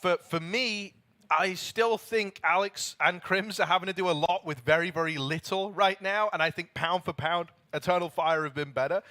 for me, I still think Alex and Crims are having to do a lot with very, very little right now, and I think pound for pound, Eternal Fire have been better.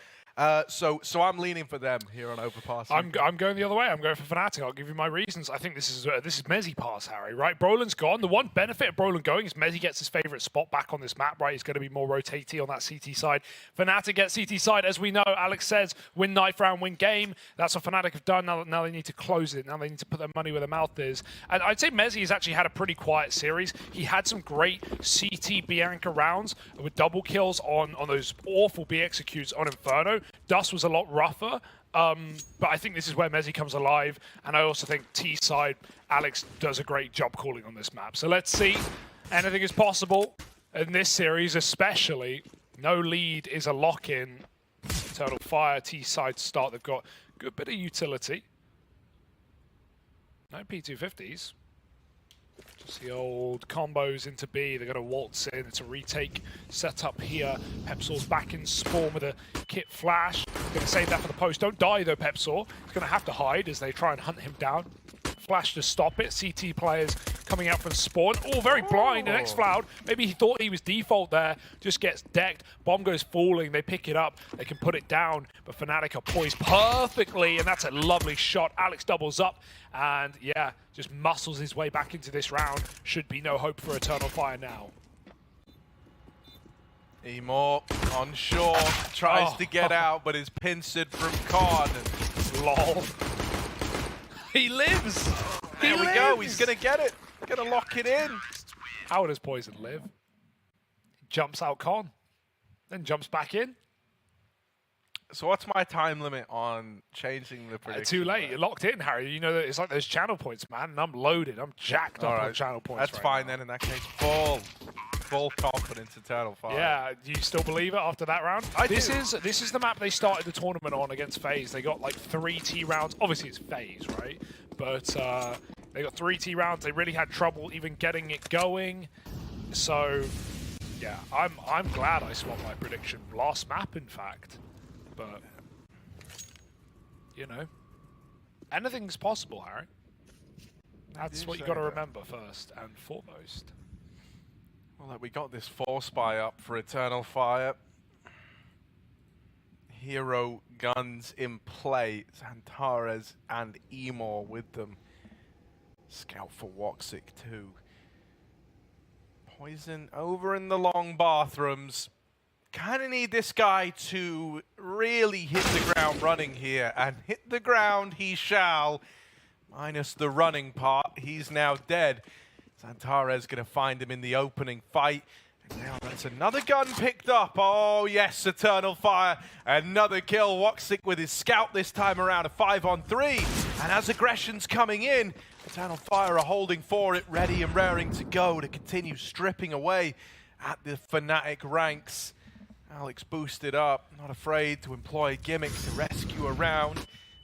So I'm leaning for them here on Overpass. I'm going the other way. I'm going for Fnatic. I'll give you my reasons. I think this is Mezzy pass, Harry, right? Brolin's gone. The one benefit of Brolin going is Mezzy gets his favorite spot back on this map, right? He's going to be more rotatey on that CT side. Fnatic gets CT side. As we know, Alex says, win knife round, win game. That's what Fnatic have done. Now they need to close it. Now they need to put their money where their mouth is. And I'd say Mezzy has actually had a pretty quiet series. He had some great CT Bianca rounds with double kills on those awful B executes on Inferno. Dust was a lot rougher, but I think this is where Mezzy comes alive, and I also think T-side, Alex does a great job calling on this map. So let's see. Anything is possible in this series, especially. No lead is a lock-in. Eternal Fire, T-side start. They've got a good bit of utility. No P250s. Just the old combos into B. They're going to waltz in. It's a retake setup here. Pepsor's back in spawn with a kit flash. Going to save that for the post. Don't die though, Pepsor. He's going to have to hide as they try and hunt him down. Flash to stop it. CT players coming out from spawn. Oh, very blind. And X-Cloud, maybe he thought he was default there. Just gets decked. Bomb goes falling. They pick it up. They can put it down. But Fnatic are poised perfectly. And that's a lovely shot. Alex doubles up. And yeah, just muscles his way back into this round. Should be no hope for Eternal Fire now. Emor on shore. Tries to get out, but is pincered from Khan. Lol. He lives! There we go, he's gonna get it. Gonna lock it in. How does Poison live? He jumps out Con, then jumps back in. So what's my time limit on changing the prediction? Too late, you're locked in, Harry. You know that it's like those channel points, man, and I'm loaded. I'm jacked up on channel points. That's fine then, in that case. Full confidence, Eternal Fire. Yeah, do you still believe it after that round? This is the map they started the tournament on against FaZe. They got like 3 T rounds. Obviously it's FaZe, right? But they got 3 T rounds. They really had trouble even getting it going. So yeah, I'm glad I swapped my prediction last map, in fact. But you know, anything's possible, Harry. That's what you got to remember first and foremost. Well, we got this force buy up for Eternal Fire. Hero guns in play. Xantares and Emor with them. Scout for Woxic too. Poison over in the long bathrooms. Kind of need this guy to really hit the ground running here. And hit the ground he shall. Minus the running part. He's now dead. Xantares going to find him in the opening fight. And now that's another gun picked up. Oh, yes, Eternal Fire. Another kill. Woxic with his scout this time around. A 5-on-3. And as aggression's coming in, Eternal Fire are holding for it, ready and raring to go to continue stripping away at the Fnatic ranks. Alex boosted up, not afraid to employ gimmicks to rescue a round.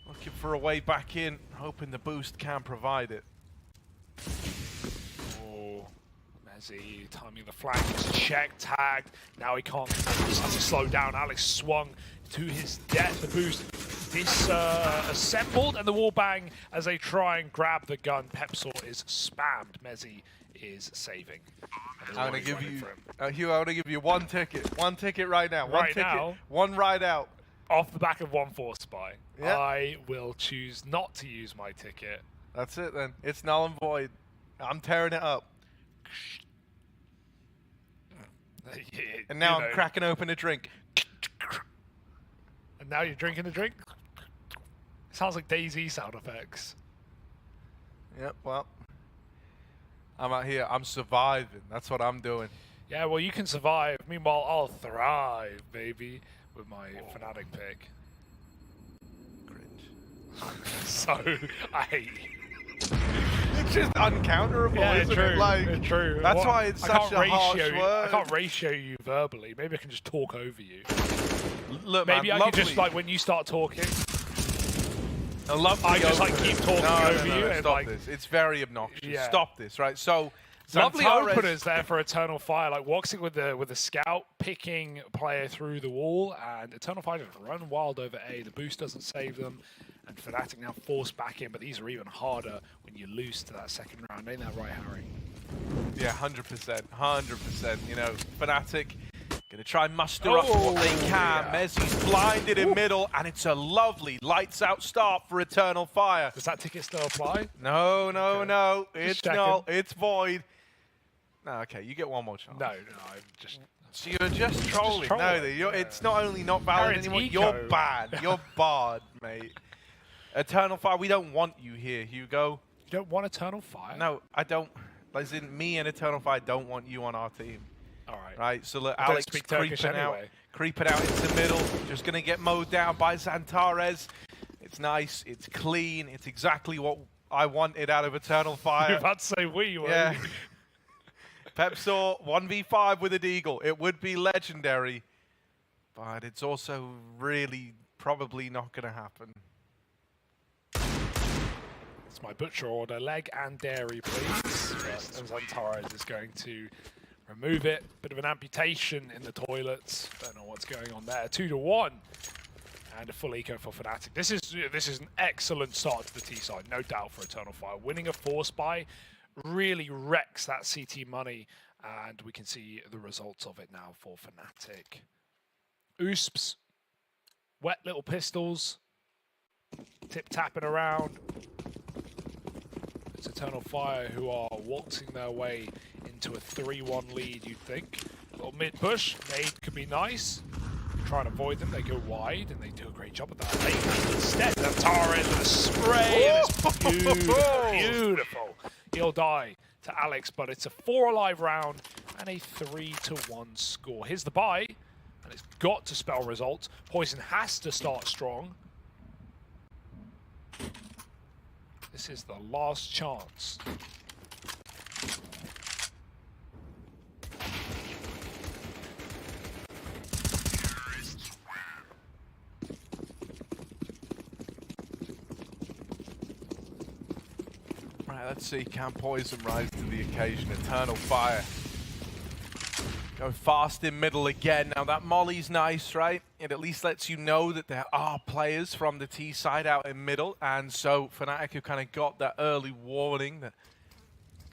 Looking for a way back in, hoping the boost can provide it. Mezzy timing the flank, he's checked, tagged. Now he can't slow down. Alex swung to his death. The boost disassembled, and the wall bang as they try and grab the gun. Pepsor is spammed. Mezzy is saving. I'm gonna give you, Hugh. I'm gonna give you one ticket right now. One ride out. Off the back of 1-4 spy. Yep. I will choose not to use my ticket. That's it then. It's null and void. I'm tearing it up. And now I'm cracking open a drink. And now you're drinking a drink? Sounds like DayZ sound effects. Yep, well, I'm out here. I'm surviving. That's what I'm doing. Yeah, well, you can survive. Meanwhile, I'll thrive, baby, with my Fnatic pick. Cringe. So, I hate you. It's just uncounterable, isn't true, it? Like, true. That's why it's such a harsh word. I can't ratio you verbally. Maybe I can just talk over you. Look, maybe man, I can just, like, when you start talking, I just, like, keep talking over you. And, stop like, this. It's very obnoxious. Yeah. Stop this, right? So, lovely openers there for Eternal Fire, like Woxic with the scout picking player through the wall, and Eternal Fire just run wild over A. The boost doesn't save them, And fnatic now forced back in, but these are even harder when you lose to that second round. Ain't that right, Harry? Yeah, 100%, 100%. You know, fnatic gonna try and muster up what they can. Yeah. Mezzi's blinded in middle, and it's a lovely lights out start for Eternal Fire. Does that ticket still apply? No, no, Okay. no. It's checking. not. It's void. No, okay, you get one more chance. No, I'm just... So you're just trolling. trolling, No, yeah. it's not only not valid Harry, it's anymore, eco. you're bad. You're barred, mate. Eternal Fire, we don't want you here, Hugo. You don't want Eternal Fire? No, I don't. As in, me and Eternal Fire don't want you on our team. All right. Right, so look, I don't Alex speak Turkish anyway. creeping out into the middle, just gonna get mowed down by Xantares. It's nice, it's clean, it's exactly what I wanted out of Eternal Fire. You're about to say we, were Yeah. you? Pepsaw 1v5 with a deagle. It would be legendary, but it's also really probably not gonna happen. It's my butcher order. Leg and dairy, please. Yes, and Xantares is going to remove it. Bit of an amputation in the toilets. Don't know what's going on there. 2-1. And a full eco for fnatic. This is an excellent start to the T side, no doubt, for Eternal Fire. Winning a force buy really wrecks that CT money, and we can see the results of it now for fnatic. Oosps, wet little pistols, tip-tapping around. It's Eternal Fire who are waltzing their way into a 3-1 lead, you'd think. A little mid-push, nade could be nice. Try and avoid them, they go wide, and they do a great job of that. They instead, Xantares with a spray, and it's beautiful, beautiful. He'll die to Alex, but it's a 4 alive round and a 3-1 score. Here's the buy, and it's got to spell results. Poison has to start strong. This is the last chance. Right, let's see, can Poison rise to the occasion? Eternal Fire. Go fast in middle again. Now that molly's nice, right? It at least lets you know that there are players from the T side out in middle, and so fnatic have kind of got that early warning that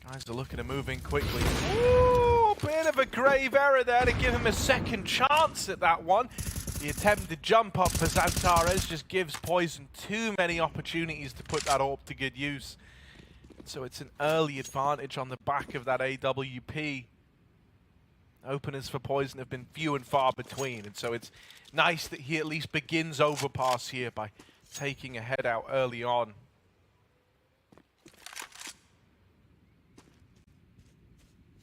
guys are looking to move in quickly. Ooh, bit of a grave error there to give him a second chance at that one. The attempted jump up for Xantares just gives Poison too many opportunities to put that AWP to good use. So it's an early advantage on the back of that AWP. Openers for Poison have been few and far between, and so it's nice that he at least begins Overpass here by taking a head out early on.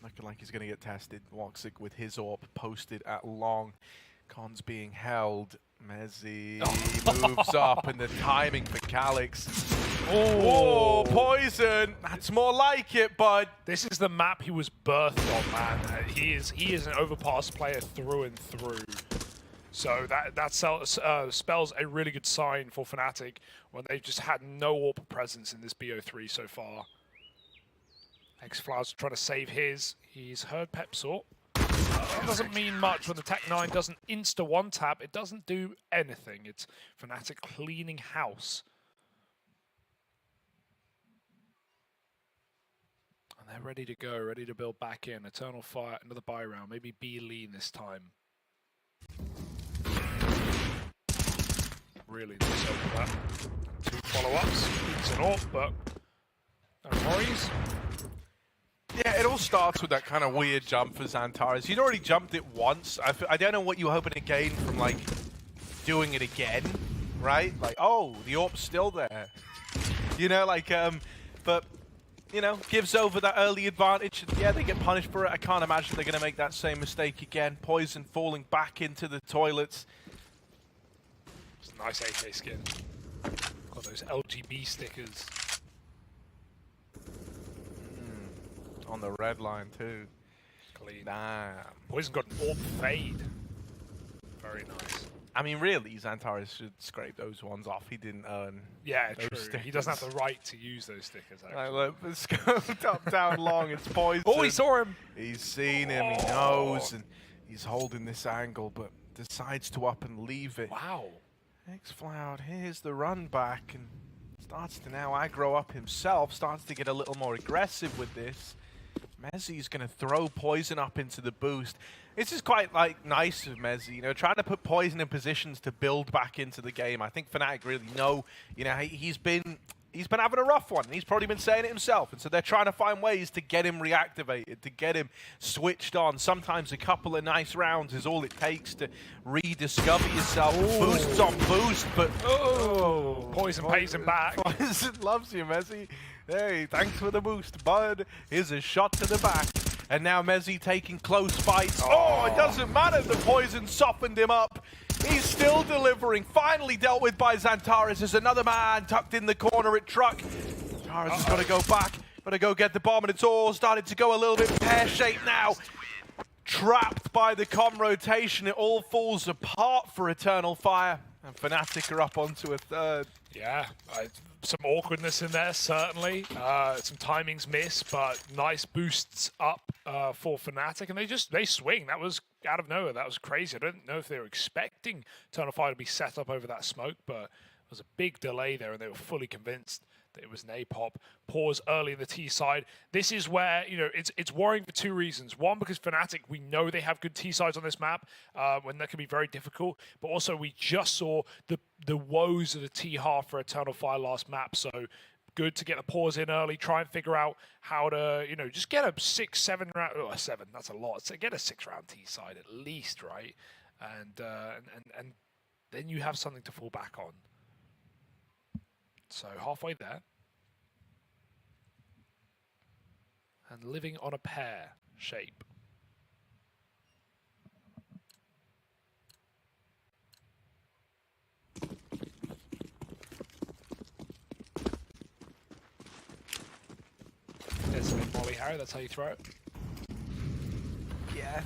Looking like he's going to get tested. Woxic with his AWP posted at long. Cons being held. Mezzi moves up, and the timing for Calix. Oh, Poison! That's more like it, bud. This is the map he was birthed on, man. He is an Overpass player through and through. So that spells a really good sign for fnatic when they've just had no AWP presence in this BO3 so far. X-Flowers trying to save his. He's heard Pepsaw. It doesn't mean much when the Tech 9 doesn't insta one tap. It doesn't do anything. It's fnatic cleaning house. And they're ready to go, ready to build back in. Eternal Fire, another buy round. Maybe be lean this time. Really nice over that. 2 follow-ups. It's an AWP, but no worries. Yeah, it all starts with that kind of weird jump for Xantares. He'd already jumped it once. I don't know what you were hoping to gain from, like, doing it again, right? Like, oh, the AWP's still there. You know, like, but, you know, gives over that early advantage. Yeah, they get punished for it. I can't imagine they're going to make that same mistake again. Poison falling back into the toilets. It's a nice AK skin. Got those LGB stickers. On the red line too. Clean. Damn. Poison got an AWP fade. Very nice. I mean, really, Xantares should scrape those ones off. He didn't earn. Yeah, those true. stickers. He doesn't have the right to use those stickers, actually. Like, look, let's go top down long. It's Poison. Oh, he saw him. He's seen him. He knows, and he's holding this angle, but decides to up and leave it. Wow. xFloud, here's the run back and starts to now aggro up himself, starts to get a little more aggressive with this. Mezzi's going to throw Poison up into the boost. This is quite nice of Mezzi, you know, trying to put Poison in positions to build back into the game. I think Fnatic really know, you know, he's been having a rough one, and he's probably been saying it himself, and so they're trying to find ways to get him reactivated, to get him switched on. Sometimes a couple of nice rounds is all it takes to rediscover yourself. Boosts on boost, but Poison pays him back. Poison loves you, Mezzi. Hey, thanks for the boost, bud. Here's a shot to the back. And now Mezzi taking close fights. Oh, it doesn't matter. The Poison softened him up. He's still delivering. Finally dealt with by Xantares. There's another man tucked in the corner at Truck. Xantares has got to go back. Got to go get the bomb, and it's all started to go a little bit pear-shaped now. Trapped by the comm rotation. It all falls apart for Eternal Fire. And Fnatic are up onto a third. Yeah, some awkwardness in there, certainly. Some timings missed, but nice boosts up for Fnatic, and they swing. That was out of nowhere. That was crazy. I don't know if they were expecting Eternal Fire to be set up over that smoke, but there was a big delay there, and they were fully convinced that it was an APOP. Pause early in the T side. This is where, you know, it's worrying for two reasons. One, because Fnatic, we know they have good T sides on this map, when that can be very difficult. But also, we just saw the woes of the T half for Eternal Fire last map. So good to get the pause in early, try and figure out how to, you know, just get a 6-7 round. Oh, 7, that's a lot. So get a 6-round T side at least, right? And then you have something to fall back on. So halfway there. And living on a pear shape. There's some Molly Harry, that's how you throw it. Yeah.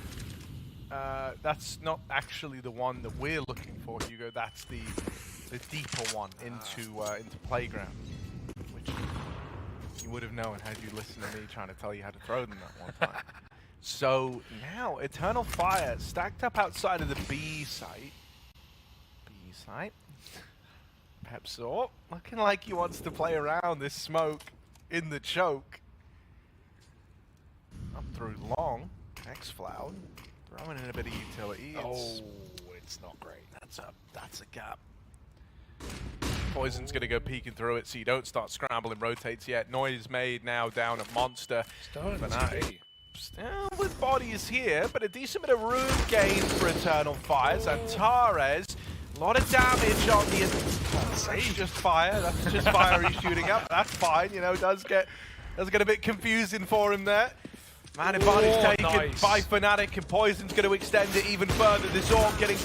That's not actually the one that we're looking for, Hugo. That's the deeper one into Playground, which you would have known had you listened to me trying to tell you how to throw them that one time. So now Eternal Fire stacked up outside of the B site. Pepsor looking like he wants to play around this smoke in the choke. Up through long. xFloud throwing in a bit of utility. It's not great. That's a gap. Poison's going to go peeking through it, so you don't start scrambling rotates yet. Noise made now down at Monster. Still with bodies here, but a decent bit of rune gain for Eternal Fire. Xantares, a lot of damage on the... That's just fire. That's just fire he's shooting up. That's fine, you know, does get a bit confusing for him there. Man, advantage taken by Fnatic, and Poison's going to extend it even further. This orb getting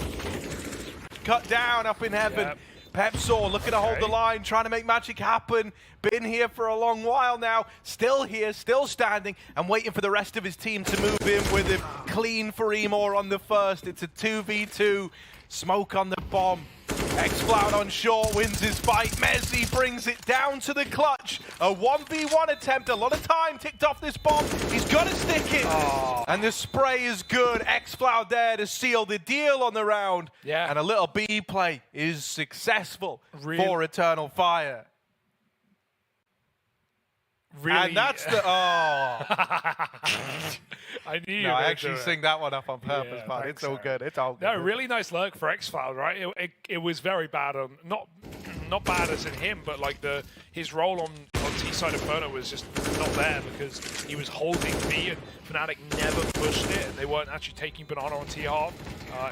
cut down up in heaven. Yep. Pepsor looking to hold the line, trying to make magic happen. Been here for a long while now. Still here, still standing, and waiting for the rest of his team to move in with him. Clean for Emor on the first. It's a 2v2. Smoke on the bomb. xFloud on short wins his fight. Mezzi brings it down to the clutch. A 1v1 attempt. A lot of time ticked off this bomb. He's got to stick it. And the spray is good. xFloud there to seal the deal on the round. Yeah. And a little B play is successful for Eternal Fire. Really? And that's the... Oh. I knew you. No, I actually sing that one up on purpose, Yeah, but thanks, it's all good. It's all good. No, really nice lurk for xFloud, right? It was very bad on not bad as in him, but like his role on T side Inferno was just not there because he was holding B and Fnatic never pushed it, and they weren't actually taking Banana on T half.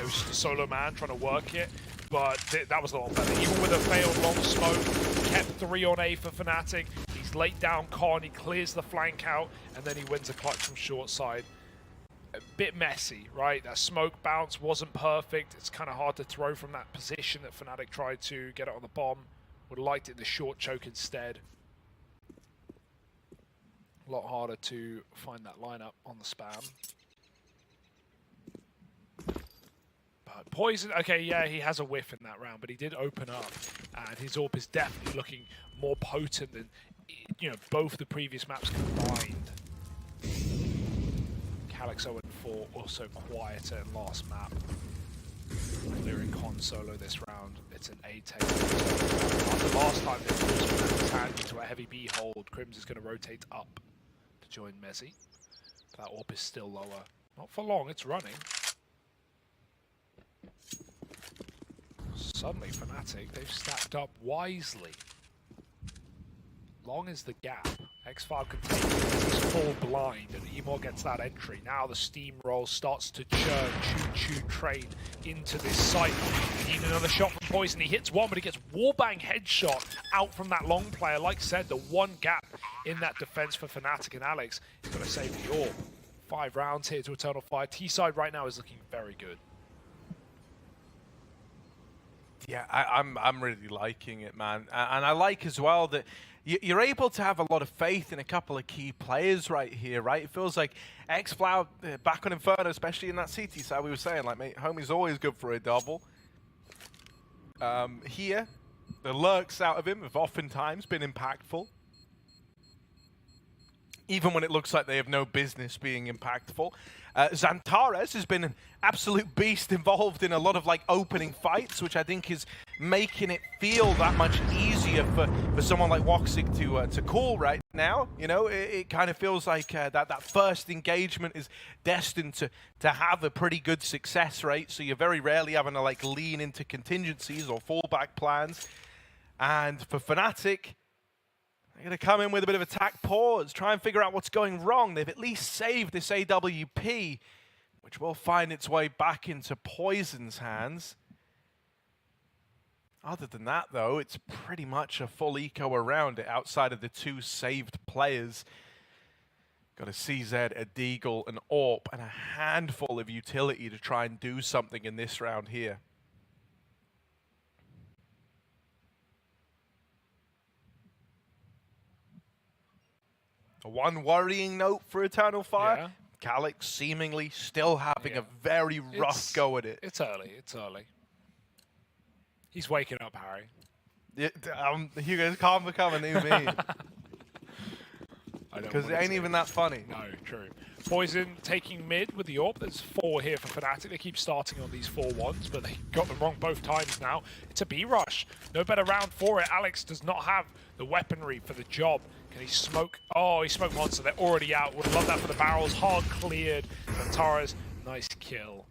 It was just a solo man trying to work it, but that was a lot better. Even with a failed long smoke, kept 3 on A for Fnatic. He's laid down Con, he clears the flank out, and then he wins a clutch from short side. A bit messy, right? That smoke bounce wasn't perfect. It's kind of hard to throw from that position that Fnatic tried to get it on the bomb. Would have liked it in the short choke instead. A lot harder to find that lineup on the spam. But Poison, okay, yeah, he has a whiff in that round, but he did open up, and his AWP is definitely looking more potent than, you know, both the previous maps combined. Calyx 0-4, also quieter in last map. Clearing Con solo this round. It's an A take. After last time they forced his hand into a heavy B hold, Crims is going to rotate up to join Mezzi. That AWP is still lower. Not for long, it's running. Suddenly, Fnatic, they've stacked up wisely. Long as the gap, X-File can take it, he's full blind, and Emor gets that entry. Now the steamroll starts to churn, choo-choo train into this site. Need another shot from Poison. He hits one, but he gets wallbang headshot out from that long player. Like I said, the one gap in that defense for Fnatic, and Alex is going to save the AWP. 5 rounds here to Eternal Fire. T-side right now is looking very good. Yeah, I'm really liking it, man. And I like as well that you're able to have a lot of faith in a couple of key players right here, right? It feels like X-Flow back on Inferno, especially in that CT side, we were saying, like, mate, homie's always good for a double. Here, the lurks out of him have oftentimes been impactful. Even when it looks like they have no business being impactful. Xantares has been an absolute beast involved in a lot of like opening fights, which I think is making it feel that much easier for someone like Woxic to call right now. You know, it kind of feels like that first engagement is destined to have a pretty good success rate. So you're very rarely having to like lean into contingencies or fallback plans. And for Fnatic, they're going to come in with a bit of attack pause, try and figure out what's going wrong. They've at least saved this AWP, which will find its way back into Poison's hands. Other than that, though, it's pretty much a full eco around it outside of the 2 saved players. Got a CZ, a Deagle, an AWP, and a handful of utility to try and do something in this round here. One worrying note for Eternal Fire. Yeah. Calix seemingly still having a very rough go at it. It's early, it's early. He's waking up, Harry. Yeah, Hugo's can't become a new meme. Because it ain't even that funny. No, true. Poison taking mid with the AWP. There's 4 here for Fnatic. They keep starting on these 4-1s, but they got them wrong both times now. It's a B rush. No better round for it. Alex does not have the weaponry for the job. Can he smoke? Oh, he smoked once, so they're already out. Would love that for the barrels. Hard cleared. Xantares, nice kill.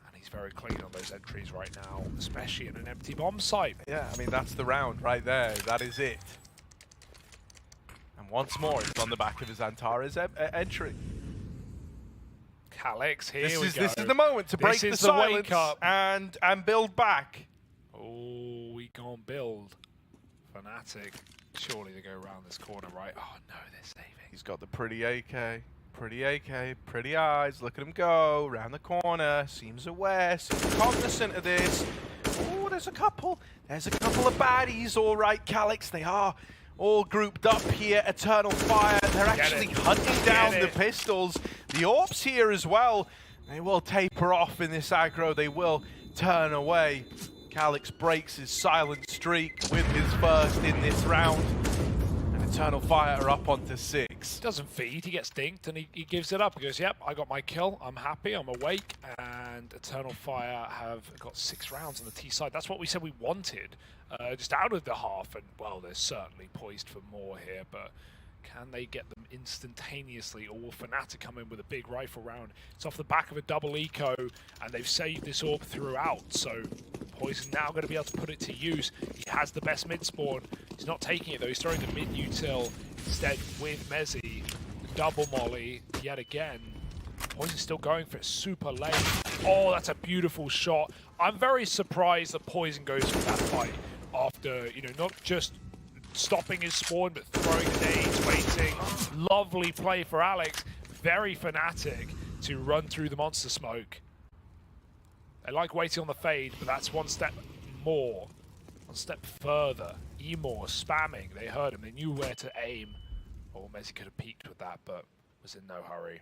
And he's very clean on those entries right now, especially in an empty bomb site. Yeah, I mean, that's the round right there. That is it. And once more, it's on the back of his Xantares entry. Calix, here we go. This is the moment to break the silence and build back. Oh, we gone build. Fnatic. Surely they go around this corner, right? Oh no, they're saving. He's got the pretty AK, pretty eyes. Look at him go around the corner. Seems aware, seems cognizant of this. Oh, there's a couple of baddies. All right, Calix. They are all grouped up here. Eternal Fire. They're actually hunting down the pistols. The AWPs here as well. They will taper off in this aggro. They will turn away. Calix breaks his silent streak with his first in this round. And Eternal Fire are up onto 6. Doesn't feed, he gets dinked and he gives it up. He goes, yep, I got my kill, I'm happy, I'm awake. And Eternal Fire have got 6 rounds on the T side. That's what we said we wanted, just out of the half. And well, they're certainly poised for more here, but can they get them instantaneously, or will Fnatic come in with a big rifle round? It's off the back of a double eco, and they've saved this AWP throughout, so Poison now going to be able to put it to use. He has the best mid spawn. He's not taking it though, he's throwing the mid util instead with Mezzi. Double molly yet again. Poison's still going for it super late. Oh, that's a beautiful shot. I'm very surprised that Poison goes for that fight after, you know, not just stopping his spawn, but throwing the nades, waiting. Lovely play for Alex. Very Fnatic to run through the monster smoke. They like waiting on the fade, but that's one step more. One step further. Emor spamming. They heard him. They knew where to aim. Oh, Mezzi could have peeked with that, but was in no hurry.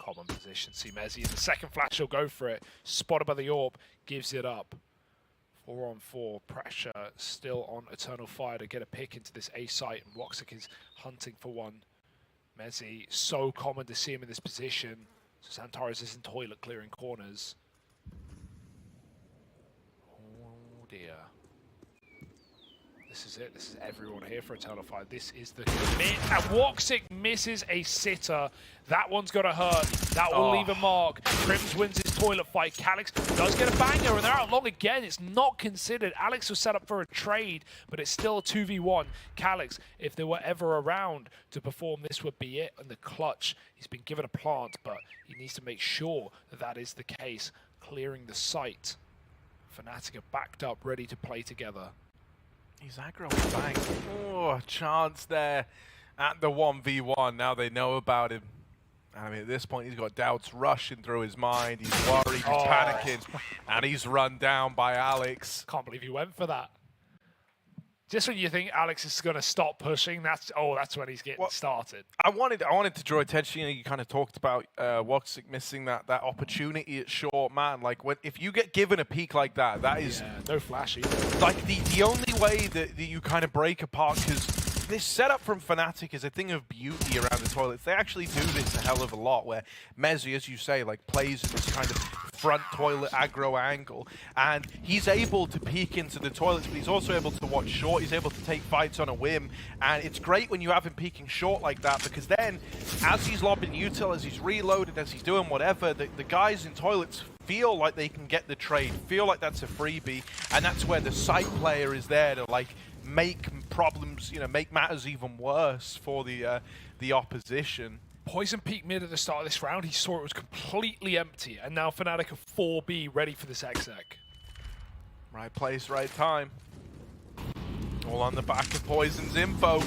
Common position. See Mezzi in the second flash. He'll go for it. Spotted by the AWP. Gives it up. 4-on-4 pressure still on Eternal Fire to get a pick into this A site, and Woxic is hunting for one. Mezzi, so common to see him in this position. So Xantares is in toilet clearing corners. Oh, dear. This is it. This is everyone here for Eternal Fire. This is the commit. And Woxic misses a sitter. That one's going to hurt. That will leave a mark. Crims wins his toilet fight. Calix does get a banger, and they're out long again. It's not considered. Alex was set up for a trade, but it's still a 2v1. Calix, if they were ever around to perform, this would be it. And the clutch, he's been given a plant, but he needs to make sure that that is the case. Clearing the site. Fnatic are backed up, ready to play together. He's aggro bang. Oh, chance there at the 1v1. Now they know about him. I mean, at this point, he's got doubts rushing through his mind. He's worried, he's panicking, and he's run down by Alex. Can't believe he went for that. Just when you think Alex is going to stop pushing, that's when he's getting started. I wanted to draw attention. You know, you kind of talked about Woxic missing that opportunity at short, man. Like if you get given a peak like that, that is no flash either. Like the only way that you kind of break apart, because this setup from Fnatic is a thing of beauty around the toilets. They actually do this a hell of a lot, where Mezzi, as you say, like plays in this kind of front toilet aggro angle, and he's able to peek into the toilets, but he's also able to watch short. He's able to take fights on a whim, and it's great when you have him peeking short like that, because then as he's lobbing util, as he's reloaded, as he's doing whatever, the guys in toilets feel like they can get the trade, feel like that's a freebie, and that's where the site player is there to like make problems, you know, make matters even worse for the opposition. Poison peaked mid at the start of this round. He saw it was completely empty, and now Fnatic are 4B ready for this exec. Right place, right time. All on the back of Poison's info.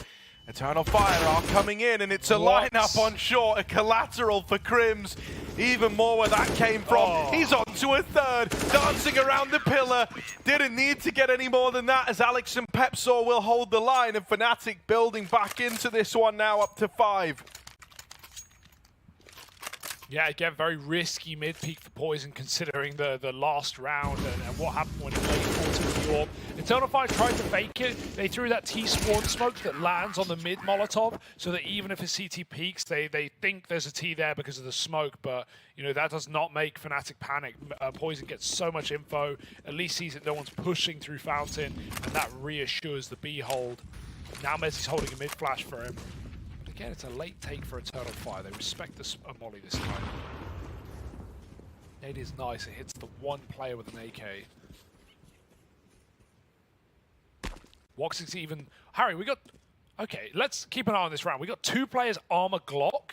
Eternal Fire are coming in, and it's a lineup on short, a collateral for Crims. Even more where that came from. He's on to a third, dancing around the pillar. Didn't need to get any more than that, as Alex and Pepsor will hold the line, and Fnatic building back into this one now, up to 5. Yeah, again, very risky mid-peak for Poison, considering the last round and what happened when he played 4-2 York. Eternal Fire tried to fake it. They threw that T-spawn smoke that lands on the mid-Molotov, so that even if a CT peaks, they think there's a T there because of the smoke, but you know that does not make Fnatic panic. Poison gets so much info, at least sees that no one's pushing through Fountain, and that reassures the B hold. Now Mezzi's holding a mid-flash for him. Again, it's a late take for Eternal Fire. They respect the molly this time. It is nice. It hits the one player with an AK. Woxic's even... Harry, we got... Okay, let's keep an eye on this round. We got 2 players armor Glock,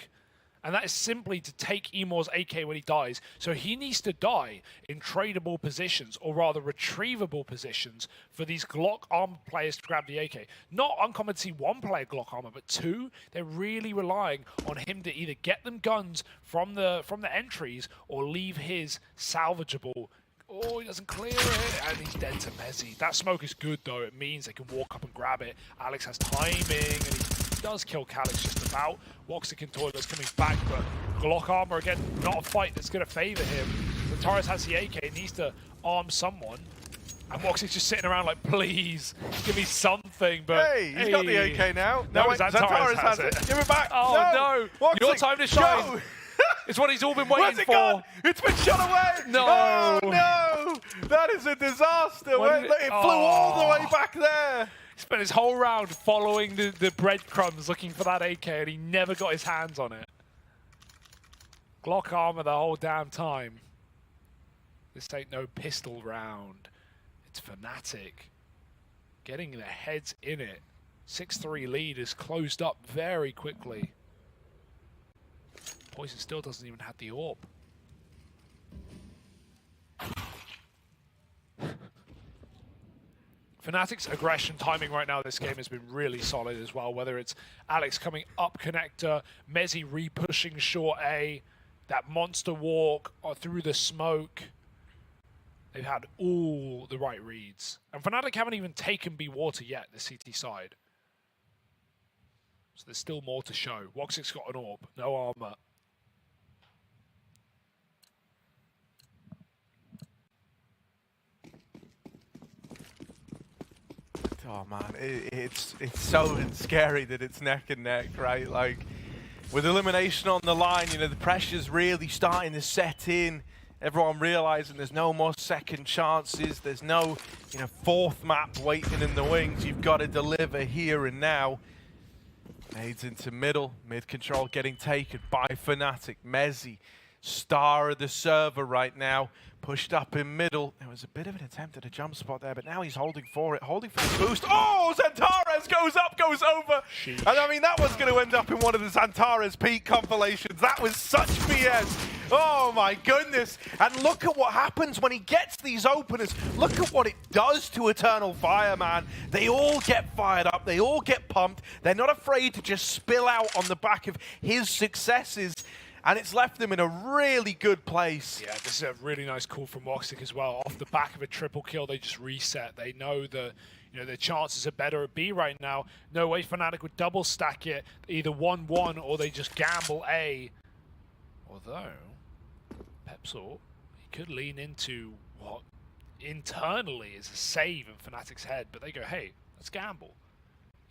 and that is simply to take Emor's AK when he dies. So he needs to die in tradable positions, or rather retrievable positions, for these Glock armor players to grab the AK. Not uncommon to see 1 player Glock armor, but 2, they're really relying on him to either get them guns from the entries or leave his salvageable. Oh, he doesn't clear it, and he's dead to Mezzi. That smoke is good, though. It means they can walk up and grab it. Alex has timing, and he does kill Calix just about. Woxic and Toilet's coming back, but Glock armor, again, not a fight that's going to favor him. So Torres has the AK, needs to arm someone. And Woxic's just sitting around like, please, give me something, but... Hey, he's got the AK now. No, Xantares has it. Give it back. Oh, no. Woxic, your time to shine. go. It's what he's all been waiting Where's it for. gone? It's been shot away. No. Oh, no. That is a disaster. It flew all the way back there. He spent his whole round following the breadcrumbs looking for that AK, and he never got his hands on it. Glock armor the whole damn time. This ain't no pistol round. It's Fnatic getting their heads in it. 6-3 lead is closed up very quickly. Poison still doesn't even have the orb. Fnatic's aggression timing right now this game has been really solid as well, whether it's Alex coming up connector, Mezzi re-pushing short A, that monster walk or through the smoke. They've had all the right reads. And Fnatic haven't even taken B water yet, the CT side. So there's still more to show. Woxic's got an orb, no armor. Oh man, it's so scary that it's neck and neck, right? Like with elimination on the line, you know, the pressure's really starting to set in, Everyone realizing there's no more second chances. There's no, fourth map waiting in the wings. You've got to deliver here and now. Nades into middle. Mid control getting taken by fnatic. Mezzi, star of the server right now. Pushed up in middle. There was a bit of an attempt at a jump spot there, but now he's holding for it. Holding for the boost. Oh, Xantares goes up, goes over. Sheesh. And I mean, that was going to end up in one of the Xantares peak compilations. That was such BS. Oh my goodness. And look at what happens when he gets these openers. Look at what it does to Eternal Fire, man. They all get fired up. They all get pumped. They're not afraid to just spill out on the back of his successes. And it's left them in a really good place. Yeah, this is a really nice call from Woxic as well. Off the back of a triple kill, they just reset. They know the, their chances are better at B right now. No way fnatic would double stack it, either 1-1 or they just gamble A. Although, Pepsor, he could lean into what internally is a save in fnatic's head, but they go, hey, let's gamble.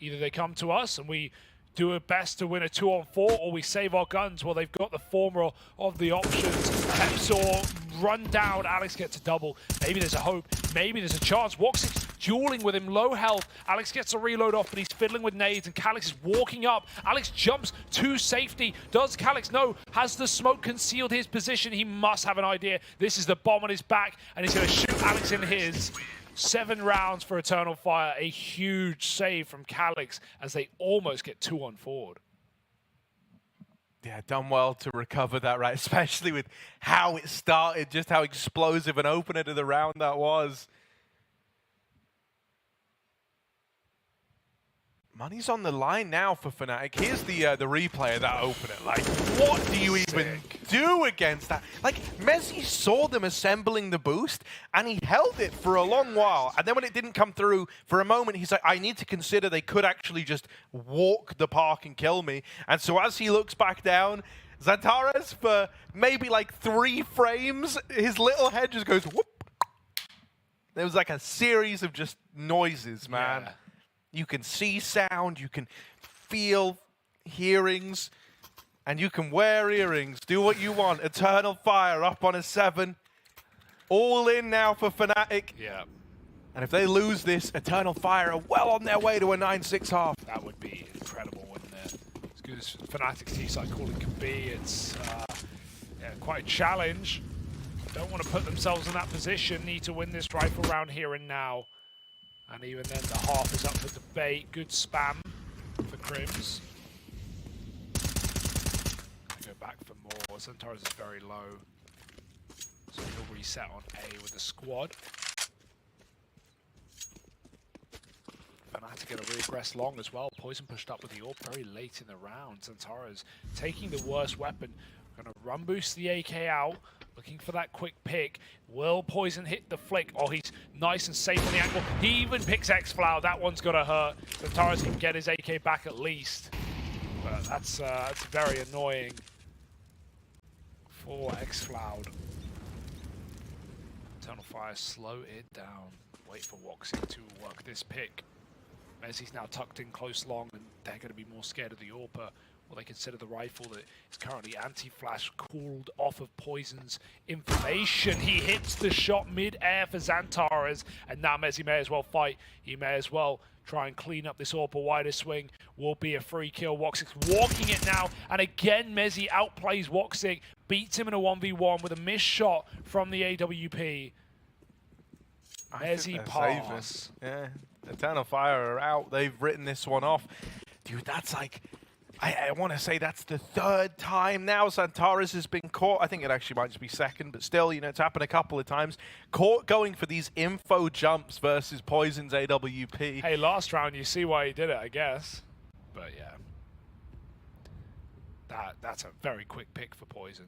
Either they come to us and we do our best to win a 2-on-4, or we save our guns. Well, they've got the former of the options. Pepsor run down, Alex gets a double. Maybe there's a hope, maybe there's a chance. Woxic's dueling with him, low health. Alex gets a reload off, but he's fiddling with nades, and Calix is walking up. Alex jumps to safety. Does Calix know? Has the smoke concealed his position? He must have an idea. This is the bomb on his back, and he's gonna shoot Alex in his. 7 rounds for Eternal Fire, a huge save from Calix as they almost get 2-on-4. Yeah, done well to recover that, right? Especially with how it started, just how explosive an opener to the round that was. Money's on the line now for fnatic. Here's the replay of that opener. Like, what do you even do against that? Like, Mezzi saw them assembling the boost, and he held it for a long while. And then when it didn't come through, for a moment, he's like, I need to consider they could actually just walk the park and kill me. And so as he looks back down, Xantares, for maybe like 3 frames, his little head just goes, whoop. There was like a series of just noises, man. Yeah. You can see sound, you can feel hearings, and you can wear earrings. Do what you want. Eternal Fire up on a 7. All in now for fnatic. Yeah. And if they lose this, Eternal Fire are well on their way to a 9-6 half. That would be incredible, wouldn't it? As good as fnatic's T-side calling can be, it's quite a challenge. Don't want to put themselves in that position. Need to win this rifle round here and now. And even then, the half is up for debate. Good spam for Crims. Go back for more. Xantares is very low. So he'll reset on A with the squad. Fnatic going to regress long as well. Poison pushed up with the AWP very late in the round. Xantares taking the worst weapon. Going to run boost the AK out. Looking for that quick pick. Will Poison hit the flick? Oh, he's nice and safe on the angle. He even picks X-Flower. That one's got to hurt. Xantares can get his AK back at least. But that's very annoying for X-Flower. Eternal Fire, slow it down. Wait for Woxic to work this pick. Mezzi's now tucked in close long, and they're going to be more scared of the AWP. Well, they consider the rifle that is currently anti-flash cooled off of Poison's information. He hits the shot mid-air for Xantares, and now Mezzi may as well fight. He may as well try and clean up this AWP. Wider swing will be a free kill. Woxic's walking it now, and again Mezzi outplays Woxic, beats him in a 1v1 with a missed shot from the AWP. Mezzi pass. Yeah, Eternal Fire are out. They've written this one off. Dude, that's like... I want to say that's the 3rd time now Xantares has been caught. I think it actually might just be 2nd, but still, it's happened a couple of times. Caught going for these info jumps versus Poison's AWP. Hey, last round, you see why he did it, I guess. But yeah. That's a very quick pick for Poison.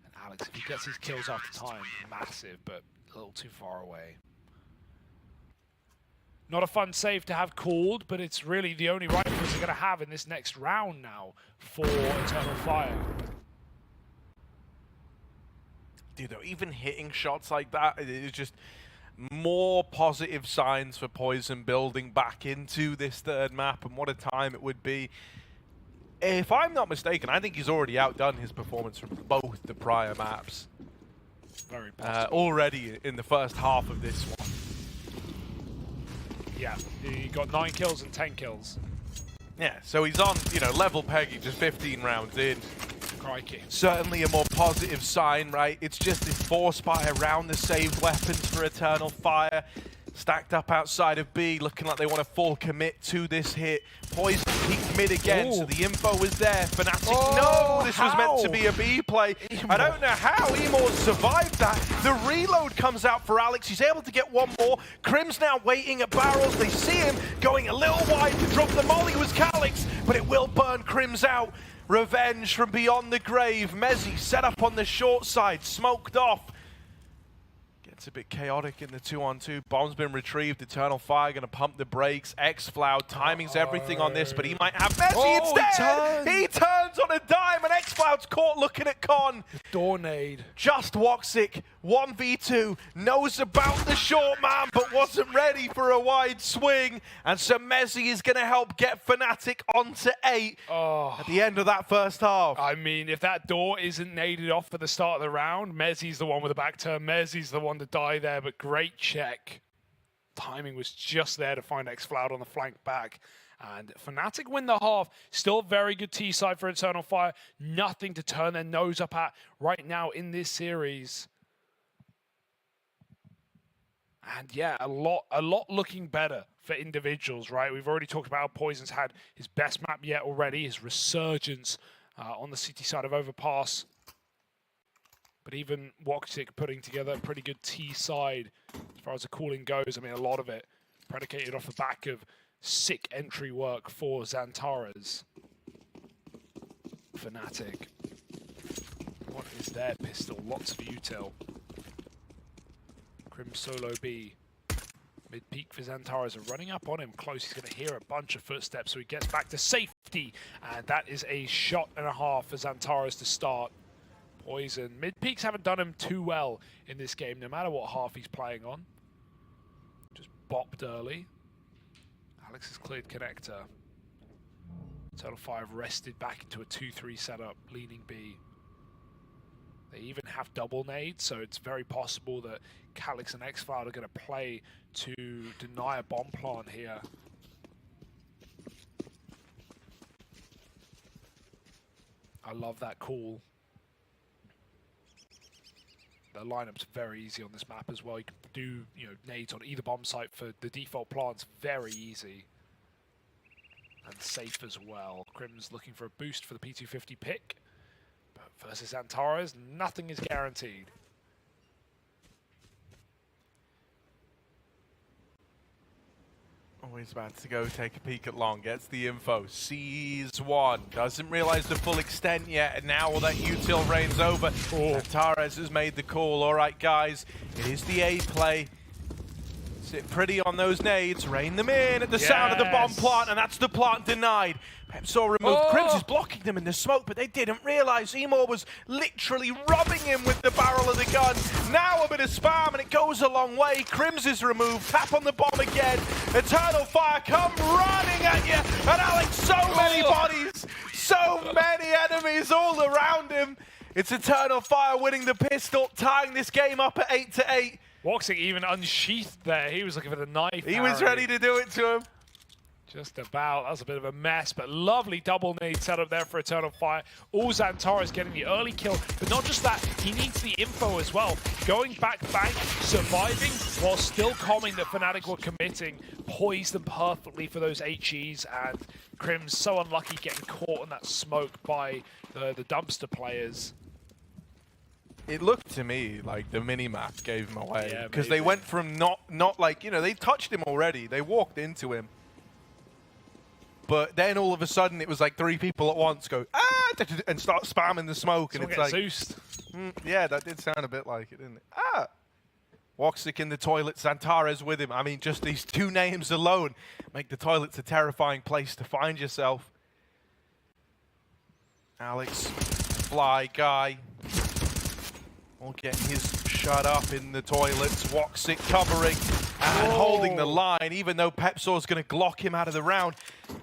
And Alex, if he gets his kills after time, massive, but a little too far away. Not a fun save to have called, but it's really the only rifles they're going to have in this next round now for Eternal Fire. Dude, though, even hitting shots like that, it is just more positive signs for Poison building back into this 3rd map, and what a time it would be. If I'm not mistaken, I think he's already outdone his performance from both the prior maps. Very possible. already in the first half of this one. Yeah, he got 9 kills and 10 kills. Yeah, so he's on, level pegging, just 15 rounds in. Crikey. Certainly a more positive sign, right? It's just this force fire around the saved weapons for Eternal Fire. Stacked up outside of B, looking like they want to full commit to this hit. Poison peeked mid again, so the info was there. fnatic, no, this was meant to be a B play. I don't know how Emor survived that. The reload comes out for Alex. He's able to get one more. Crim's now waiting at barrels. They see him going a little wide to drop the molly. Was Calix, but it will burn Crim's out. Revenge from beyond the grave. Mezzi set up on the short side, smoked off. It's a bit chaotic in the 2-on-2. Bomb's been retrieved. Eternal Fire going to pump the brakes. Xfloud, timing's everything on this, but he might have Messi instead. He turns on a dime, and Xfloud's caught looking at Con. Door nade. Just Woxic, 1v2, knows about the short man, but wasn't ready for a wide swing. And so Messi is going to help get fnatic onto 8 at the end of that first half. I mean, if that door isn't naded off for the start of the round, Mezzi's the one with the back turn. Mezzi's the one to die there, but great check. Timing was just there to find Xfloud on the flank back. And fnatic win the half. Still very good T-side for Eternal Fire. Nothing to turn their nose up at right now in this series. And yeah, a lot looking better for individuals, right? We've already talked about how Poison's had his best map yet already, his resurgence on the city side of Overpass. But even Woxic putting together a pretty good T-side as far as the calling goes. I mean, a lot of it predicated off the back of sick entry work for Xantares. fnatic. What is their pistol? Lots of util. Crim solo B. Mid-peak for Xantares are running up on him close. He's going to hear a bunch of footsteps, so he gets back to safety. And that is a shot and a half for Xantares to start. Poison. Mid-peaks haven't done him too well in this game, no matter what half he's playing on. Just bopped early. Alex has cleared connector. Eternal Fire have rested back into a 2-3 setup, leaning B. They even have double nades, so it's very possible that Calix and Xfloud are going to play to deny a bomb plant here. I love that call. The lineup's very easy on this map as well. You can do, nades on either bomb site for the default plants, very easy. And safe as well. Crim's looking for a boost for the P250 pick. But versus Xantares, nothing is guaranteed. Always about to go take a peek at long, gets the info, sees one, doesn't realize the full extent yet, and now all that util reigns over. Xantares has made the call. All right, guys, it is the A play. Sit pretty on those nades, rain them in at the sound of the bomb plant, and that's the plant denied. Pepsaw removed. Crims is blocking them in the smoke, but they didn't realize Emor was literally rubbing him with the barrel of the gun. Now a bit of spam, and it goes a long way. Crims is removed. Tap on the bomb again. Eternal Fire come running at you, and Alex, so many bodies, so many enemies all around him. It's Eternal Fire winning the pistol, tying this game up at 8-8. Woxic even unsheathed there. He was looking for the knife. He was ready to do it to him. Just about. That was a bit of a mess, but lovely double nade setup there for Eternal Fire. All Xantares getting the early kill, but not just that, he needs the info as well. Going back bank, surviving, while still calming that fnatic were committing, poised them perfectly for those HEs, and Crim's so unlucky getting caught in that smoke by the dumpster players. It looked to me like the mini-map gave him away, because they went from not like, they touched him already, they walked into him. But then all of a sudden it was like 3 people at once go, and start spamming the smoke. And it's like, Zeused. Yeah, that did sound a bit like it, didn't it? Woxic in the toilet, Xantares with him. I mean, just these 2 names alone make the toilets a terrifying place to find yourself. Alex, Fly Guy, all getting his shut up in the toilets. Woxic covering and holding the line, even though Pepsaw's going to Glock him out of the round.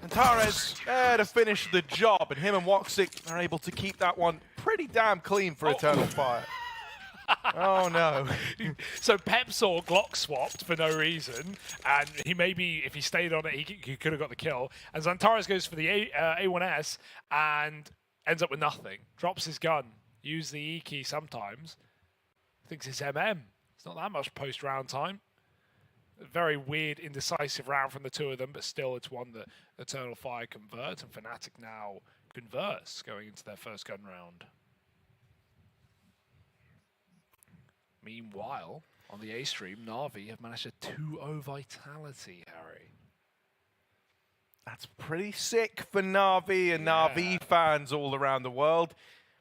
Xantares there to finish the job, and him and Woxic are able to keep that one pretty damn clean for Eternal Fire. Oh no. So Pep saw Glock swapped for no reason, and he maybe, if he stayed on it, he could have got the kill. And Xantares goes for the A1S and ends up with nothing. Drops his gun. Use the E key sometimes. Thinks it's MM. It's not that much post-round time. A very weird, indecisive round from the two of them, but still it's one that Eternal Fire converts, and fnatic now converse going into their first gun round. Meanwhile, on the A stream, Na'Vi have managed a 2-0 vitality, Harry. That's pretty sick for Na'Vi and Na'Vi fans all around the world.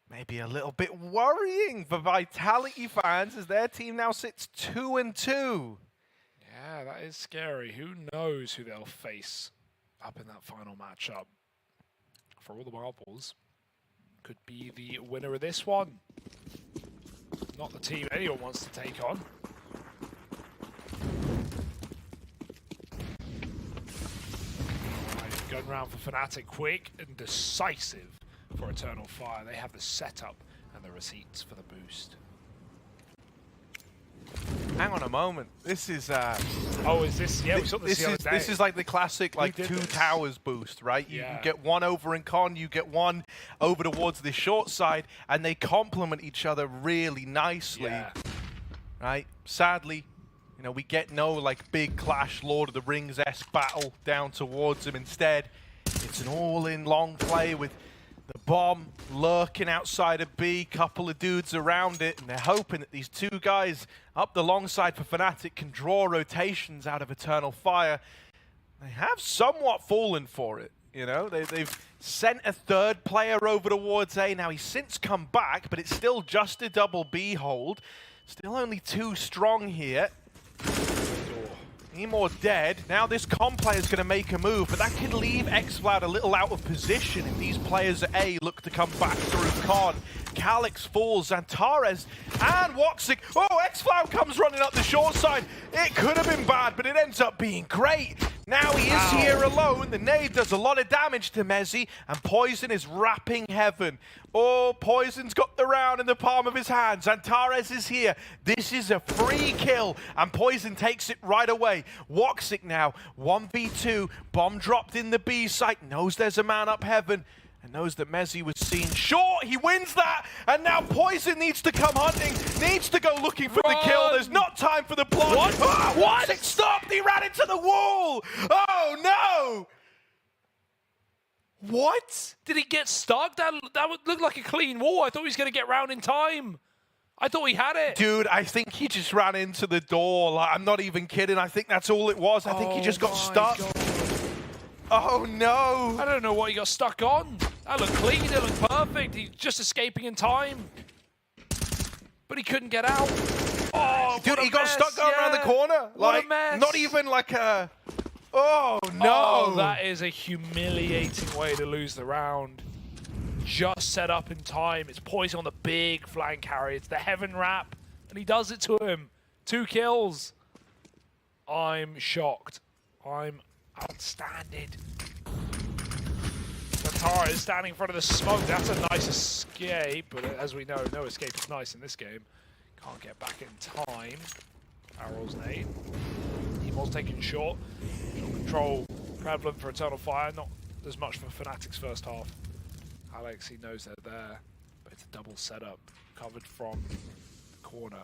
Maybe a little bit worrying for Vitality fans as their team now sits 2-2. Yeah, that is scary. Who knows who they'll face up in that final matchup? For all the marbles, could be the winner of this one. Not the team anyone wants to take on. Right, gun round for fnatic, quick and decisive for Eternal Fire. They have the setup and the receipts for the boost. Hang on a moment. This is Oh, is this? Yeah, we saw this the other day. This is like the classic like two towers boost, right? You get one over in con, you get one over towards the short side, and they complement each other really nicely. Right? Sadly, you know, we get no like big clash Lord of the Rings-esque battle down towards him. Instead, it's an all-in long play with the bomb lurking outside of B, couple of dudes around it, and they're hoping that these two guys up the long side for fnatic can draw rotations out of Eternal Fire. They have somewhat fallen for it, you know. They've sent a third player over towards A. Now he's since come back, but it's still just a double B hold. Still only 2 strong here. Emor dead. Now this com player is going to make a move, but that could leave xVloud a little out of position if these players at A look to come back through con. Calix falls, Xantares and Woxic. Oh, xVloud comes running up the short side. It could have been bad, but it ends up being great. Now he is here alone. The nade does a lot of damage to Mezzi, and Poison is wrapping heaven. Oh, Poison's got the round in the palm of his hand. Xantares is here. This is a free kill, and Poison takes it right away. Woxic now, 1v2. Bomb dropped in the B site. Knows there's a man up heaven, and knows that Mezzi was seen short. He wins that, and now Poison needs to come hunting, needs to go looking for the kill. There's not time for the plot. What? Oh, what? It stopped. He ran into the wall. Oh, no. What? Did he get stuck? That would look like a clean wall. I thought he was going to get round in time. I thought he had it. Dude, I think he just ran into the door. Like, I'm not even kidding. I think that's all it was. I think he just got stuck. God. Oh, no. I don't know what he got stuck on. That looked clean. It looked perfect. He's just escaping in time. But he couldn't get out. Oh, dude, he got stuck going around the corner. What a mess. Not even like a... Oh, no. Oh, that is a humiliating way to lose the round. Just set up in time. It's Poison on the big flank carry. It's the heaven wrap, and he does it to him. 2 kills. I'm shocked. I'm outstanding. Xantares is standing in front of the smoke. That's a nice escape, but as we know, no escape is nice in this game. Can't get back in time. Arrow's nade. Emor's taken short. Short control prevalent for Eternal Fire. Not as much for fnatic's first half. Alex, he knows they're there, but it's a double setup. Covered from the corner.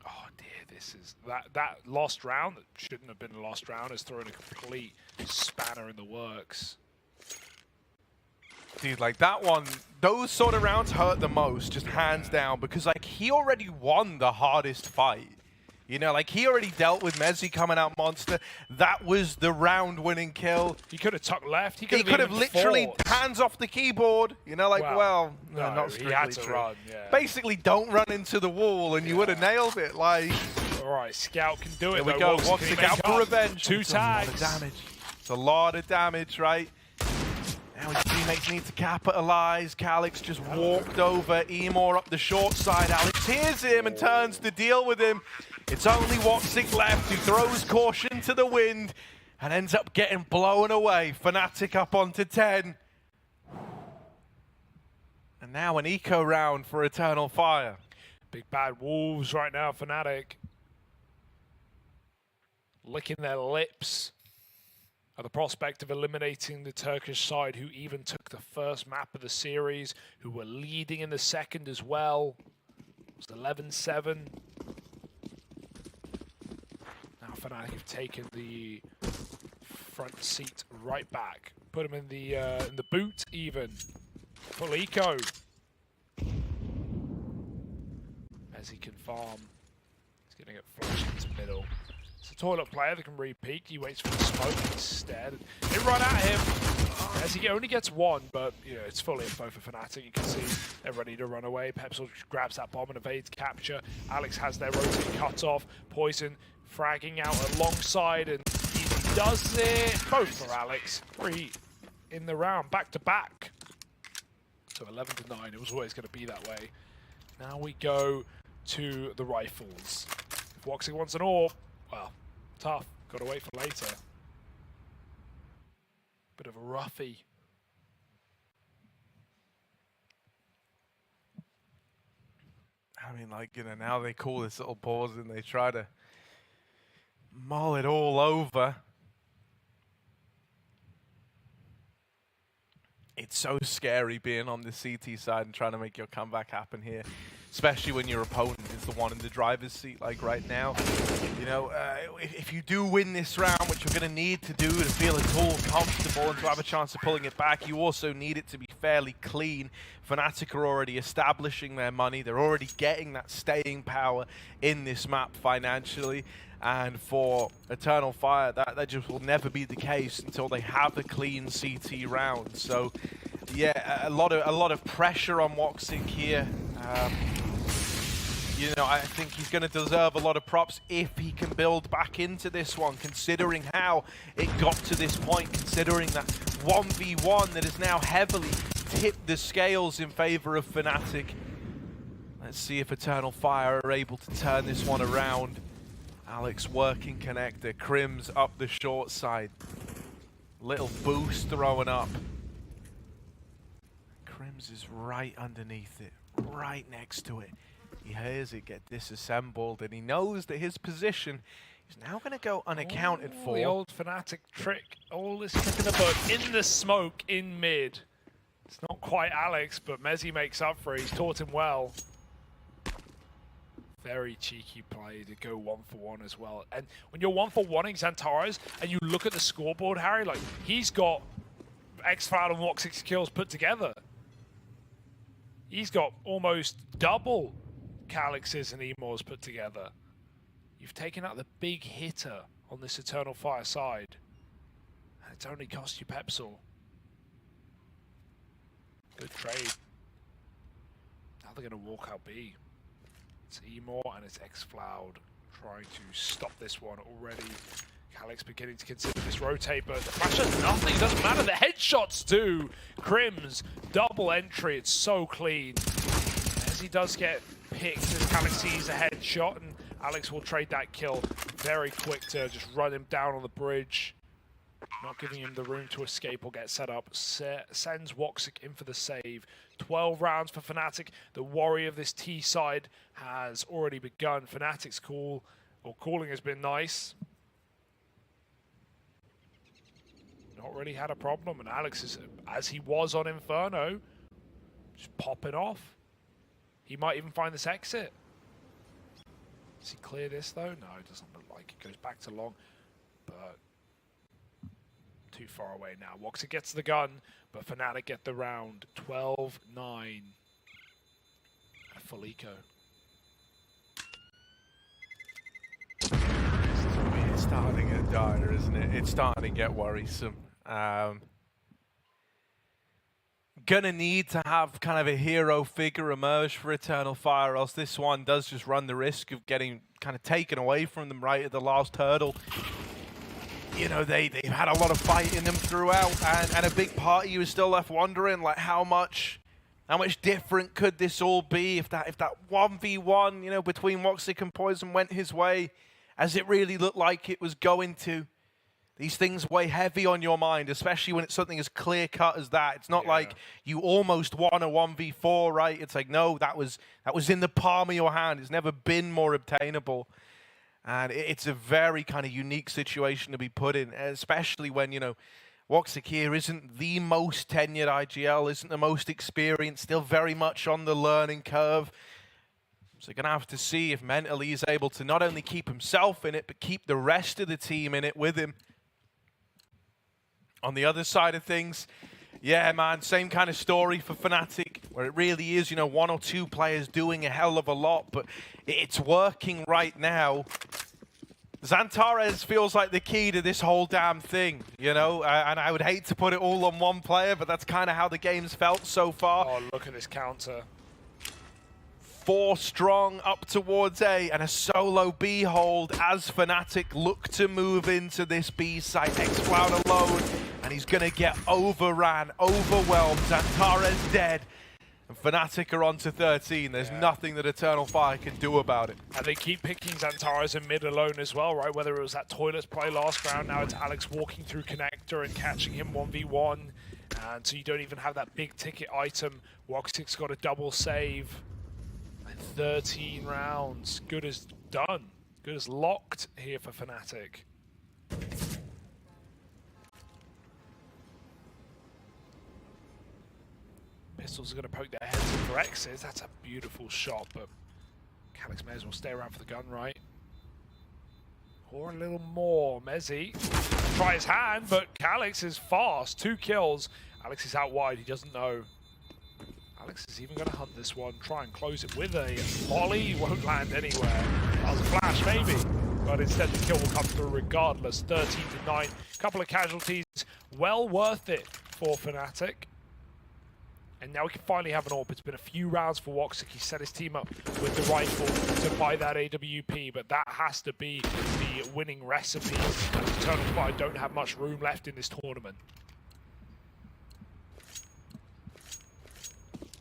Oh dear, this is... That lost round, that shouldn't have been a lost round, has thrown a complete spanner in the works. Dude, like that one, those sort of rounds hurt the most, just hands down, because like he already won the hardest fight. You know, like he already dealt with Mezzi coming out monster. That was the round-winning kill. He could have tucked left. He could have literally hands off the keyboard. You know, like, well no, not strictly he had to true. run, yeah. Basically, don't run into the wall, and you would have nailed it. Like, all right, Scout can do it. There we go. Woxic out for revenge. 2 tags. It's a lot of damage. It's a lot of damage, right? Now his teammates need to capitalize. Calix just walked over. Emor up the short side. Alex hears him and turns to deal with him. It's only Woxic left who throws caution to the wind and ends up getting blown away. fnatic up onto 10. And now an eco round for Eternal Fire. Big bad wolves right now, Fnatic. Licking their lips at the prospect of eliminating the Turkish side, who even took the first map of the series, who were leading in the second as well. It was 11-7. Now Fnatic have taken the front seat right back. Put him in the boot even. Full eco. As he can farm. He's going to get flashed into middle. It's a toilet player that can re-peek. He waits for the smoke instead. They run at him. As he only gets one, but it's fully info for Fnatic. You can see they're ready to run away. Pepsil grabs that bomb and evades capture. Alex has their rotate cut off. Poison fragging out alongside, and he does it. Both for Alex. 3 in the round, back to back. So 11-9. It was always going to be that way. Now we go to the rifles. If Woxic wants an AWP, well, tough. Got to wait for later. Bit of a roughie. I mean, like, now they call this little pause and they try to mull it all over. It's so scary being on the CT side and trying to make your comeback happen here, especially when your opponent is the one in the driver's seat, like right now. If you do win this round, which you're going to need to do to feel at all comfortable and to have a chance of pulling it back, you also need it to be fairly clean. Fnatic are already establishing their money. They're already getting that staying power in this map financially. And for Eternal Fire, that just will never be the case until they have a clean CT round. So, yeah, a lot of pressure on Woxic here. I think he's going to deserve a lot of props if he can build back into this one, considering how it got to this point, considering that 1v1 that has now heavily tipped the scales in favor of Fnatic. Let's see if Eternal Fire are able to turn this one around. Alex working connector, Crims up the short side. Little boost throwing up. Crims is right underneath it, right next to it. He hears it get disassembled, and he knows that his position is now going to go unaccounted for. The old Fnatic trick. All this trick in the book. In the smoke, in mid. It's not quite Alex, but Mezzi makes up for it. He's taught him well. Very cheeky play to go 1-for-1 as well. And when you're 1-for-1ing Xantares, and you look at the scoreboard, Harry, like, he's got X-Cloud and Woxic's kills put together. He's got almost double Calix's and Emor's put together. You've taken out the big hitter on this Eternal Fire side. And it's only cost you Pepsil. Good trade. Now they're going to walk out B. It's Emor and it's X-Cloud trying to stop this one already. Calix beginning to consider this rotate, but the flash does nothing. It doesn't matter. The headshots do. Crims, double entry. It's so clean. As he does get picked, as Calix sees a headshot, and Alex will trade that kill very quick to just run him down on the bridge. Not giving him the room to escape or get set up. Sends Woxic in for the save. 12 rounds for Fnatic. The worry of this T side has already begun. Fnatic's calling has been nice. Not really had a problem, and Alex is, as he was on Inferno, just popping off. He might even find this exit. Does he clear this though? No, it doesn't look like it. Goes back to long, but too far away now. Woxic gets the gun, but Fnatic get the round. 12-9. A full eco. It's starting to get dire, isn't it? It's starting to get worrisome. Gonna need to have kind of a hero figure emerge for Eternal Fire, else this one does just run the risk of getting kind of taken away from them right at the last hurdle. They've had a lot of fight in them throughout, and a big part of you is still left wondering, like, how much different could this all be if that 1v1, between Woxic and Poison went his way, as it really looked like it was going to. These things weigh heavy on your mind, especially when it's something as clear-cut as that. It's not like you almost won a 1v4, right? It's like, no, that was in the palm of your hand. It's never been more obtainable. And it's a very kind of unique situation to be put in, especially when, you know, Woxic here isn't the most tenured IGL, isn't the most experienced, still very much on the learning curve. So you're going to have to see if mentally he's able to not only keep himself in it, but keep the rest of the team in it with him. On the other side of things, yeah, man, same kind of story for Fnatic, where it really is, you know, one or two players doing a hell of a lot, but it's working right now. Xantares feels like the key to this whole damn thing, you know, and I would hate to put it all on one player, but that's kind of how the game's felt so far. Oh, look at this counter. 4 strong up towards A and a solo B hold as Fnatic look to move into this B site. Xcloud alone, and he's going to get overran, overwhelmed. Xantares dead, and Fnatic are on to 13. There's nothing that Eternal Fire can do about it. And they keep picking Xantares in mid alone as well, right? Whether it was that Toilets play last round, now it's Alex walking through Connector and catching him 1v1. And so you don't even have that big ticket item. Woxic's got a double save. 13 rounds. Good as done. Good as locked here for Fnatic. Pistols are going to poke their heads in for exit. That's a beautiful shot, but Calix may as well stay around for the gun, right? Or a little more. Mezzi try his hand, but Calix is fast. 2 kills. Alex is out wide. He doesn't know. Alex is even going to hunt this one, try and close it with a volley. Won't land anywhere. That was a flash, maybe. But instead the kill will come through regardless. 13-9. Couple of casualties. Well worth it for Fnatic. And now we can finally have an AWP. It's been a few rounds for Woxic. He set his team up with the rifle to buy that AWP, but that has to be the winning recipe. And Eternal Fire don't have much room left in this tournament.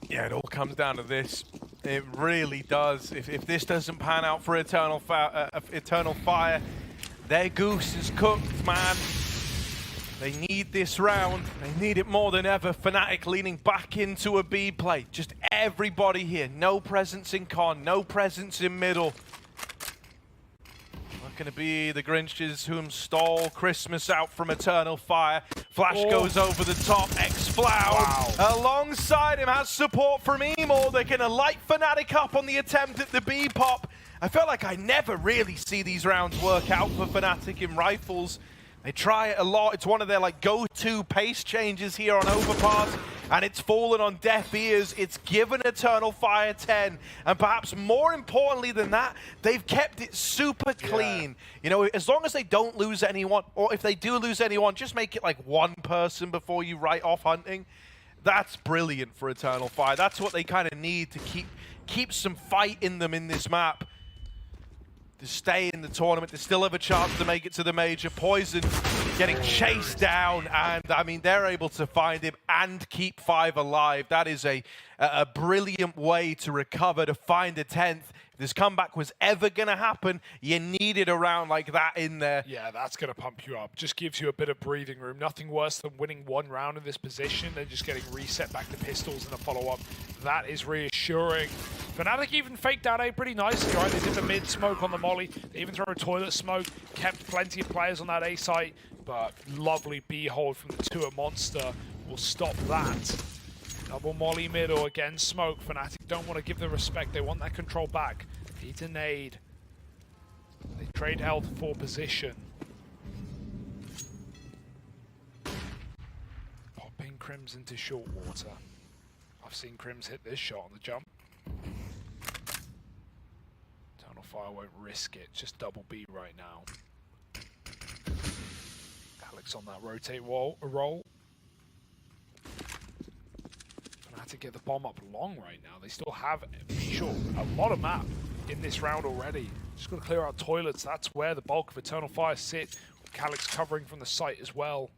Yeah, it all comes down to this. It really does. If this doesn't pan out for Eternal Fire, their goose is cooked, man. They need this round. They need it more than ever. Fnatic leaning back into a B play. Just everybody here. No presence in con, no presence in middle. Not going to be the Grinches whom stole Christmas out from Eternal Fire. Flash goes over the top. Xcloud alongside him has support from Emor. They're going to light Fnatic up on the attempt at the B pop. I feel like I never really see these rounds work out for Fnatic in rifles. They try it a lot. It's one of their like go-to pace changes here on Overpass, and it's fallen on deaf ears. It's given Eternal Fire 10, and perhaps more importantly than that, they've kept it super clean. You know, as long as they don't lose anyone, or if they do lose anyone, just make it like one person before you write off hunting. That's brilliant for Eternal Fire. That's what they kind of need to keep some fight in them in this map. To stay in the tournament, to still have a chance to make it to the major. Poison getting chased down, and I mean, they're able to find him and keep 5 alive. That is a brilliant way to recover, to find a 10th. If this comeback was ever going to happen, you needed a round like that in there. Yeah, that's going to pump you up. Just gives you a bit of breathing room. Nothing worse than winning 1 round in this position and just getting reset back to pistols in a follow-up. That is reassuring. Fnatic even faked out A pretty nicely, right? They did the mid smoke on the molly. They even throw a toilet smoke. Kept plenty of players on that A site. But lovely B hold from the Tua monster will stop that. Double molly middle, again smoke. Fnatic don't want to give the respect. They want that control back. Need to nade. They trade health for position. Popping Crims into short water. I've seen Crims hit this shot on the jump. Eternal Fire won't risk it. Just double B right now. Alex on that rotate roll. To get the bomb up long right now. They still have, be sure, a lot of map in this round already. Just got to clear out toilets. That's where the bulk of Eternal Fire sit. Calix covering from the site as well.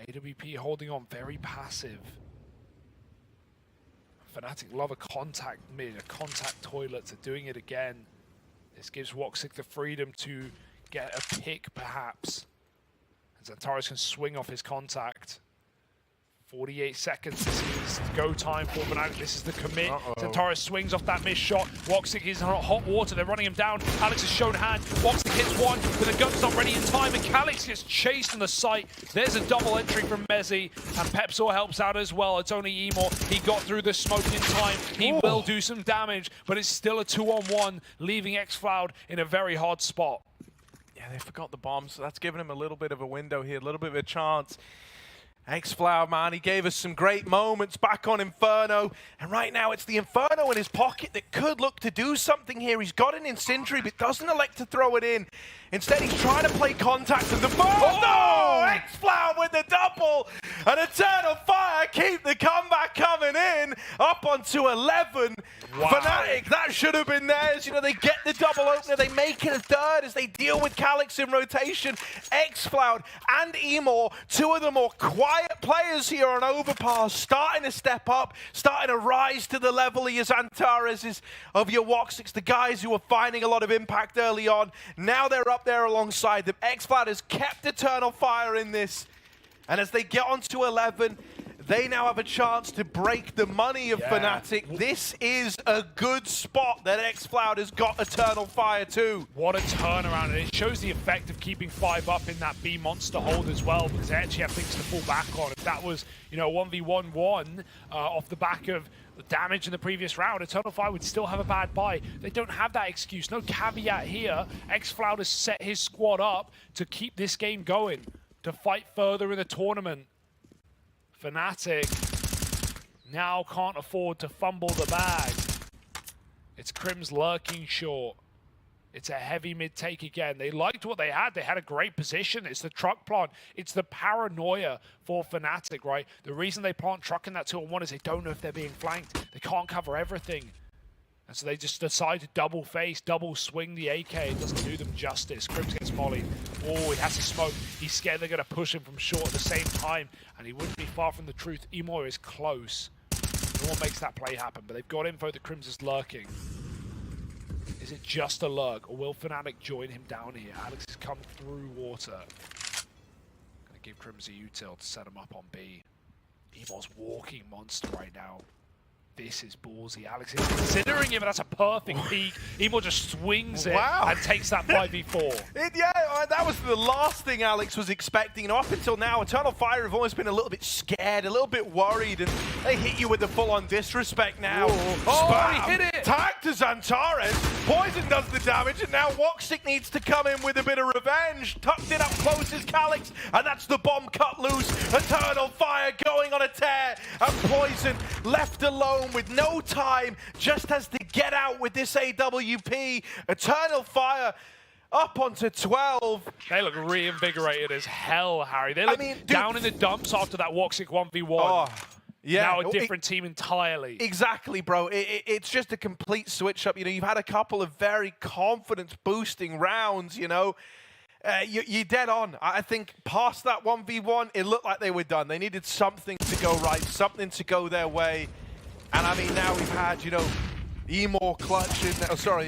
AWP holding on, very passive. Fnatic love a contact mid, a contact toilet. They're doing it again. This gives Woxic the freedom to get a pick, perhaps. And Xantares can swing off his contact. 48 seconds, this is go time for fnatic. This is the commit. Xantares swings off that missed shot. Woxic is in hot water, they're running him down. Alex has shown hand. Woxic hits one, but the gun's not ready in time, and Calix gets chased on the site. There's a double entry from Mezzy, and Pepsor helps out as well. It's only Emor. He got through the smoke in time. He will do some damage, but it's still a 2-on-1, leaving xCloud in a very hard spot. Yeah, they forgot the bomb, so that's given him a little bit of a window here, a little bit of a chance. xCloud, man, he gave us some great moments back on Inferno, and right now it's the Inferno in his pocket that could look to do something here. He's got an Incendiary, but doesn't elect to throw it in. Instead, he's trying to play contact with the first. Oh! xCloud with the double, and Eternal Fire keep the comeback coming in, up onto 11. Wow. fnatic, that should have been theirs. You know, they get the double opener, they make it a third as they deal with Calix in rotation. xCloud and Emor, two of the more quiet players here on Overpass, starting to step up, starting to rise to the level of your Xantares, of your Woxics, the guys who were finding a lot of impact early on. Now they're up there alongside them. xCloud has kept Eternal Fire in this, and as they get onto 11, they now have a chance to break the money of fnatic. This is a good spot that xCloud has got Eternal Fire too. What a turnaround, and it shows the effect of keeping 5 up in that B monster hold as well, because they actually have things to fall back on. If that was, you know, 1v1-1 off the back of the damage in the previous round, Eternal Fire would still have a bad buy. They don't have that excuse, no caveat here. xCloud has set his squad up to keep this game going, to fight further in the tournament. fnatic now can't afford to fumble the bag. It's Crim's lurking short. It's a heavy mid-take again. They liked what they had. They had a great position. It's the truck plant. It's the paranoia for fnatic, right? The reason they plant truck in that 2-on-1 is they don't know if they're being flanked. They can't cover everything. And so they just decide to double face, double swing the AK. It doesn't do them justice. Crims gets mollied. Oh, he has to smoke. He's scared they're going to push him from short at the same time. And he wouldn't be far from the truth. Emor is close. No one makes that play happen. But they've got info that Crims is lurking. Is it just a lurk? Or will fnatic join him down here? Alex has come through water. Going to give Crims a util to set him up on B. Emor's walking monster right now. This is ballsy. Alex is considering it, but that's a perfect peek. Emor just swings it and takes that 5v4. That was the last thing Alex was expecting. You know, up until now, Eternal Fire have always been a little bit scared, a little bit worried, and they hit you with the full-on disrespect now. He hit it! Tag to Xantares. Poison does the damage, and now Woxic needs to come in with a bit of revenge. Tucked it up close as Calix, and that's the bomb cut loose. Eternal Fire going on a tear, and Poison left alone with no time, just has to get out with this AWP. Eternal Fire up onto 12. They look reinvigorated as hell, Harry. They look down in the dumps after that Woxic 1v1. Oh, yeah. Now a different team entirely. Exactly, bro. It's just a complete switch up. You know, you've had a couple of very confidence-boosting rounds, you know. You're dead on. I think past that 1v1, it looked like they were done. They needed something to go right, something to go their way. And I mean, now we've had, you know, Emor clutch in there. Oh, sorry,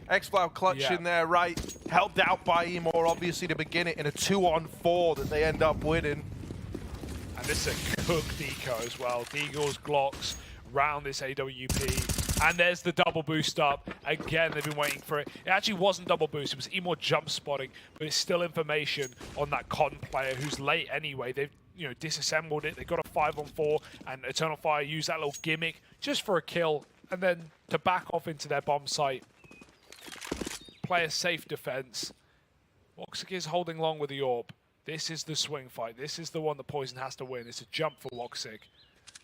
xCloud clutch in there, right? Helped out by Emor, obviously, to begin it in a 2-on-4 that they end up winning. And this is a cooked eco as well. Deagle's Glocks round this AWP. And there's the double boost up. Again, they've been waiting for it. It actually wasn't double boost. It was Emor jump spotting, but it's still information on that con player who's late anyway. They've disassembled it. They got a 5-on-4, and Eternal Fire used that little gimmick just for a kill, and then to back off into their bomb site. Play a safe defense. Woxic is holding long with the AWP. This is the swing fight. This is the one that Poison has to win. It's a jump for Woxic.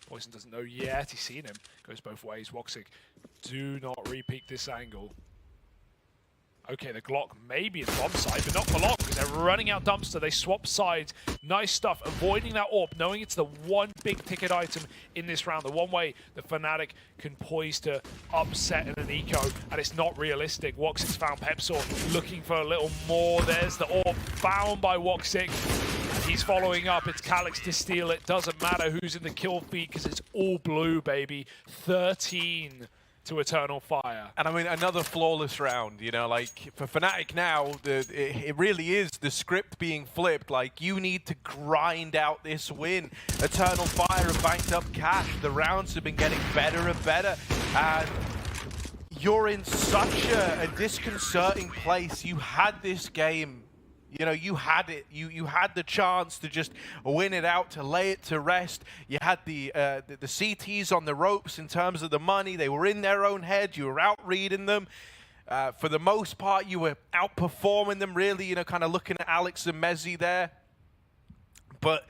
Poison doesn't know yet. He's seen him. Goes both ways. Woxic, do not re-peek this angle. Okay, the Glock may be in bomb side, but not for long because they're running out dumpster. They swap sides. Nice stuff. Avoiding that AWP, knowing it's the one big ticket item in this round. The one way the fnatic can poise to upset in an eco, and it's not realistic. Woxic's found Pepsor looking for a little more. There's the AWP found by Woxic. He's following up. It's Calix to steal it. Doesn't matter who's in the kill feed because it's all blue, baby. 13 to Eternal Fire. And I mean, another flawless round, you know, like for Fnatic now, it really is the script being flipped. Like, you need to grind out this win. Eternal Fire have banked up cash. The rounds have been getting better and better. And you're in such a disconcerting place. You had this game. You know, you had it. You had the chance to just win it out, to lay it to rest. You had the CTs on the ropes in terms of the money. They were in their own head. You were out-reading them. For the most part, you were outperforming them, really, you know, kind of looking at Alex and Mezzy there. But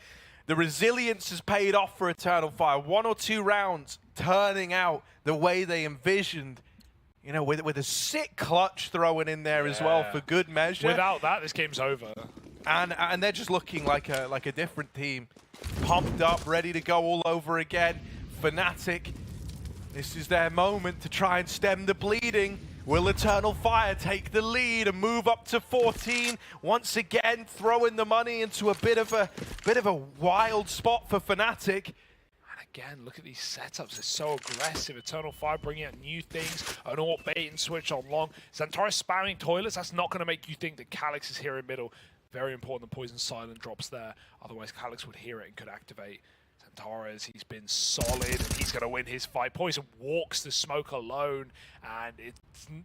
the resilience has paid off for Eternal Fire. 1 or 2 rounds turning out the way they envisioned. You know, with a sick clutch throwing in there as well for good measure. Without that, this game's over. And they're just looking like a different team. Pumped up, ready to go all over again. Fnatic, this is their moment to try and stem the bleeding. Will Eternal Fire take the lead and move up to 14? Once again, throwing the money into a bit of a wild spot for Fnatic. Again, look at these setups. They're so aggressive. Eternal Fire bringing out new things. An AWP bait and switch on long. Xantares spamming toilets. That's not going to make you think that Calyx is here in middle. Very important the Poison Silent drops there. Otherwise, Calyx would hear it and could activate. Xantares, he's been solid, and he's going to win his fight. Poison walks the smoke alone, and it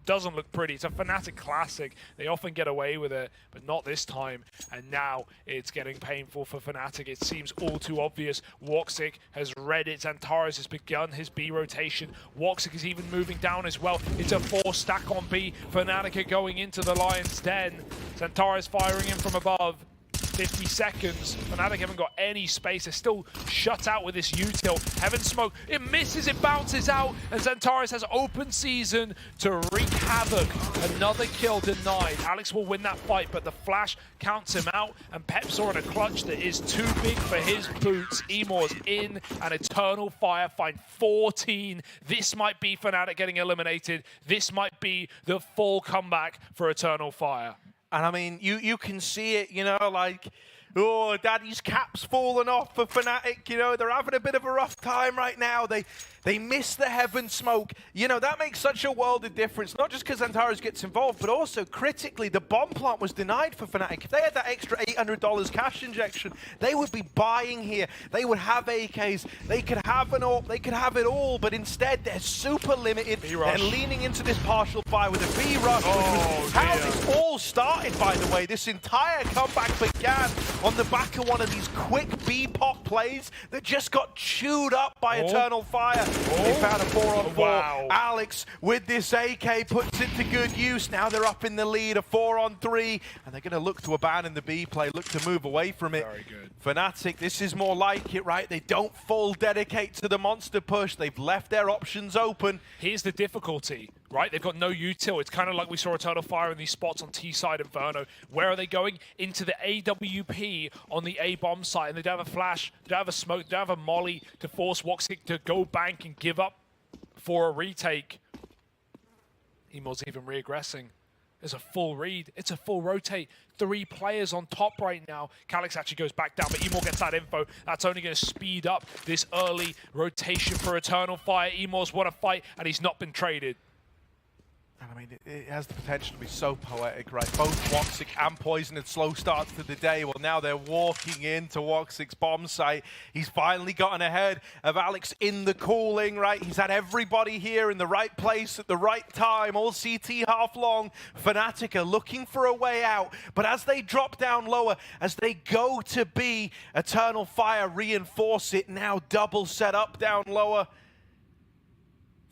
doesn't look pretty. It's a Fnatic classic. They often get away with it, but not this time. And now it's getting painful for Fnatic. It seems all too obvious. Woxic has read it. Xantares has begun his B rotation. Woxic is even moving down as well. It's a 4 stack on B. Fnatic are going into the Lion's Den. Xantares firing in from above. 50 seconds. Fnatic haven't got any space. They're still shut out with this util. Heaven Smoke, it misses, it bounces out, and Xantares has open season to wreak havoc. Another kill denied. Alex will win that fight, but the flash counts him out, and Pepsaw in a clutch that is too big for his boots. Emor's in, and Eternal Fire find 14. This might be Fnatic getting eliminated. This might be the full comeback for Eternal Fire. And I mean, you can see it, you know, like, oh, Daddy's cap's fallen off for Fnatic, you know, they're having a bit of a rough time right now. They miss the Heaven Smoke. You know, that makes such a world of difference, not just because Xantares gets involved, but also critically, the bomb plant was denied for Fnatic. If they had that extra $800 cash injection, they would be buying here. They would have AKs, they could have an AWP, they could have it all, but instead they're super limited. They're leaning into this partial fire with a B rush, which was how this all started, by the way. This entire comeback began on the back of one of these quick B-pop plays that just got chewed up by Eternal Fire. They found a 4-on-4. Wow. Alex, with this AK, puts it to good use. Now they're up in the lead, a 4-on-3, and they're going to look to abandon the B play, look to move away from it. Very good. Fnatic, this is more like it, right? They don't full dedicate to the monster push. They've left their options open. Here's the difficulty, right? They've got no util. It's kind of like we saw Eternal Fire in these spots on T-side Inferno. Where are they going? Into the AWP on the A-bomb site, and they don't have a flash, they don't have a smoke, they don't have a molly to force Woxic to go bank and give up for a retake. Emor's even reaggressing. There's a full read. It's a full rotate. 3 players on top right now. Calyx actually goes back down, but Emor gets that info. That's only going to speed up this early rotation for Eternal Fire. Emor's won a fight, and he's not been traded. And I mean, it has the potential to be so poetic, right? Both Woxic and Poison had slow starts to the day. Well, now they're walking into Woxic's bomb site. He's finally gotten ahead of Alex in the cooling, right? He's had everybody here in the right place at the right time, all CT half long. Fnatic are looking for a way out, but as they drop down lower, as they go to B, Eternal Fire reinforce it, now double set up down lower.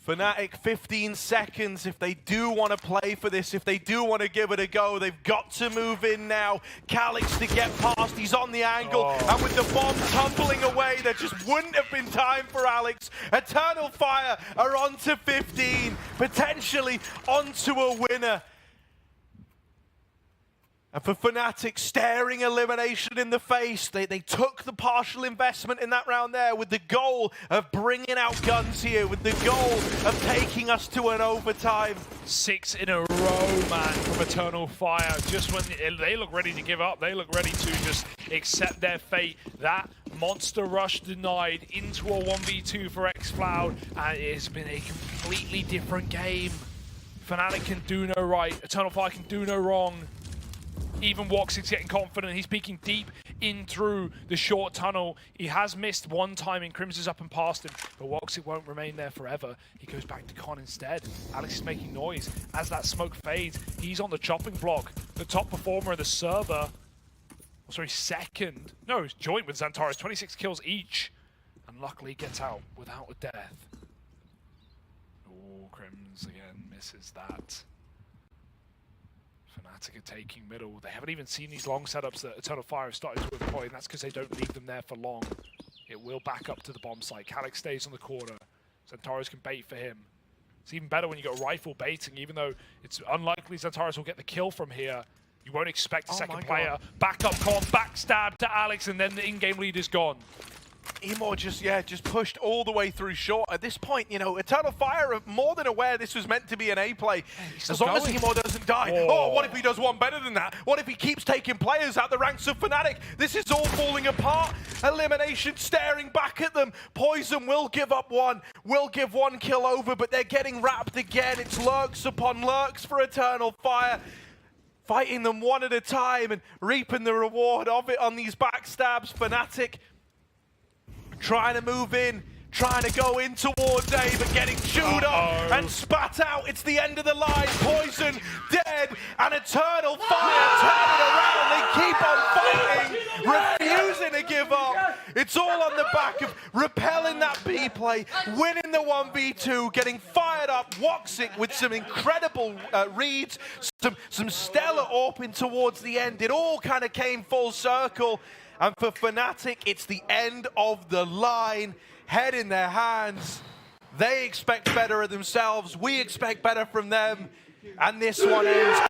Fnatic, 15 seconds. If they do want to play for this, if they do want to give it a go, they've got to move in now. Calyx to get past, he's on the angle, and with the bomb tumbling away, there just wouldn't have been time for Alex. Eternal Fire are on to 15, potentially onto a winner. And for Fnatic, staring elimination in the face, they took the partial investment in that round there with the goal of bringing out guns here, with the goal of taking us to an overtime. 6 in a row, man, from Eternal Fire. Just when they look ready to give up, they look ready to just accept their fate. That Monster Rush denied into a 1v2 for xCloud, and it has been a completely different game. Fnatic can do no right, Eternal Fire can do no wrong. Even Woxic's getting confident, he's peeking deep in through the short tunnel. He has missed one time in Crimson's up and past him, but Woxic won't remain there forever. He goes back to Con instead. Alex is making noise. As that smoke fades, he's on the chopping block. The top performer of the server, oh, sorry, second. No, he's joint with Xantares, 26 kills each. And luckily gets out without a death. Oh, Crims again misses that. Fnatic are taking middle. They haven't even seen these long setups that Eternal Fire have started to employ, and that's because they don't leave them there for long. It will back up to the bomb site. Calyx stays on the corner. Xantares can bait for him. It's even better when you got rifle baiting, even though it's unlikely Xantares will get the kill from here. You won't expect a second player. Back up Con, backstab to Alex, and then the in-game lead is gone. Emo just pushed all the way through short. At this point, you know, Eternal Fire are more than aware this was meant to be an A play. As long as Emo doesn't die. Oh, what if he does one better than that? What if he keeps taking players out the ranks of Fnatic? This is all falling apart. Elimination staring back at them. Poison will give up one, will give one kill over, but they're getting wrapped again. It's lurks upon lurks for Eternal Fire. Fighting them one at a time and reaping the reward of it on these backstabs. Fnatic trying to move in, trying to go in towards A, but getting chewed up and spat out. It's the end of the line. Poison dead, and Eternal Fire turn it around. They keep on fighting, refusing to give up. It's all on the back of repelling that B play, winning the 1v2, getting fired up. Woxic with some incredible reads, some stellar AWPing towards the end. It all kind of came full circle. And for Fnatic, it's the end of the line, head in their hands. They expect better of themselves, we expect better from them, and this one ends.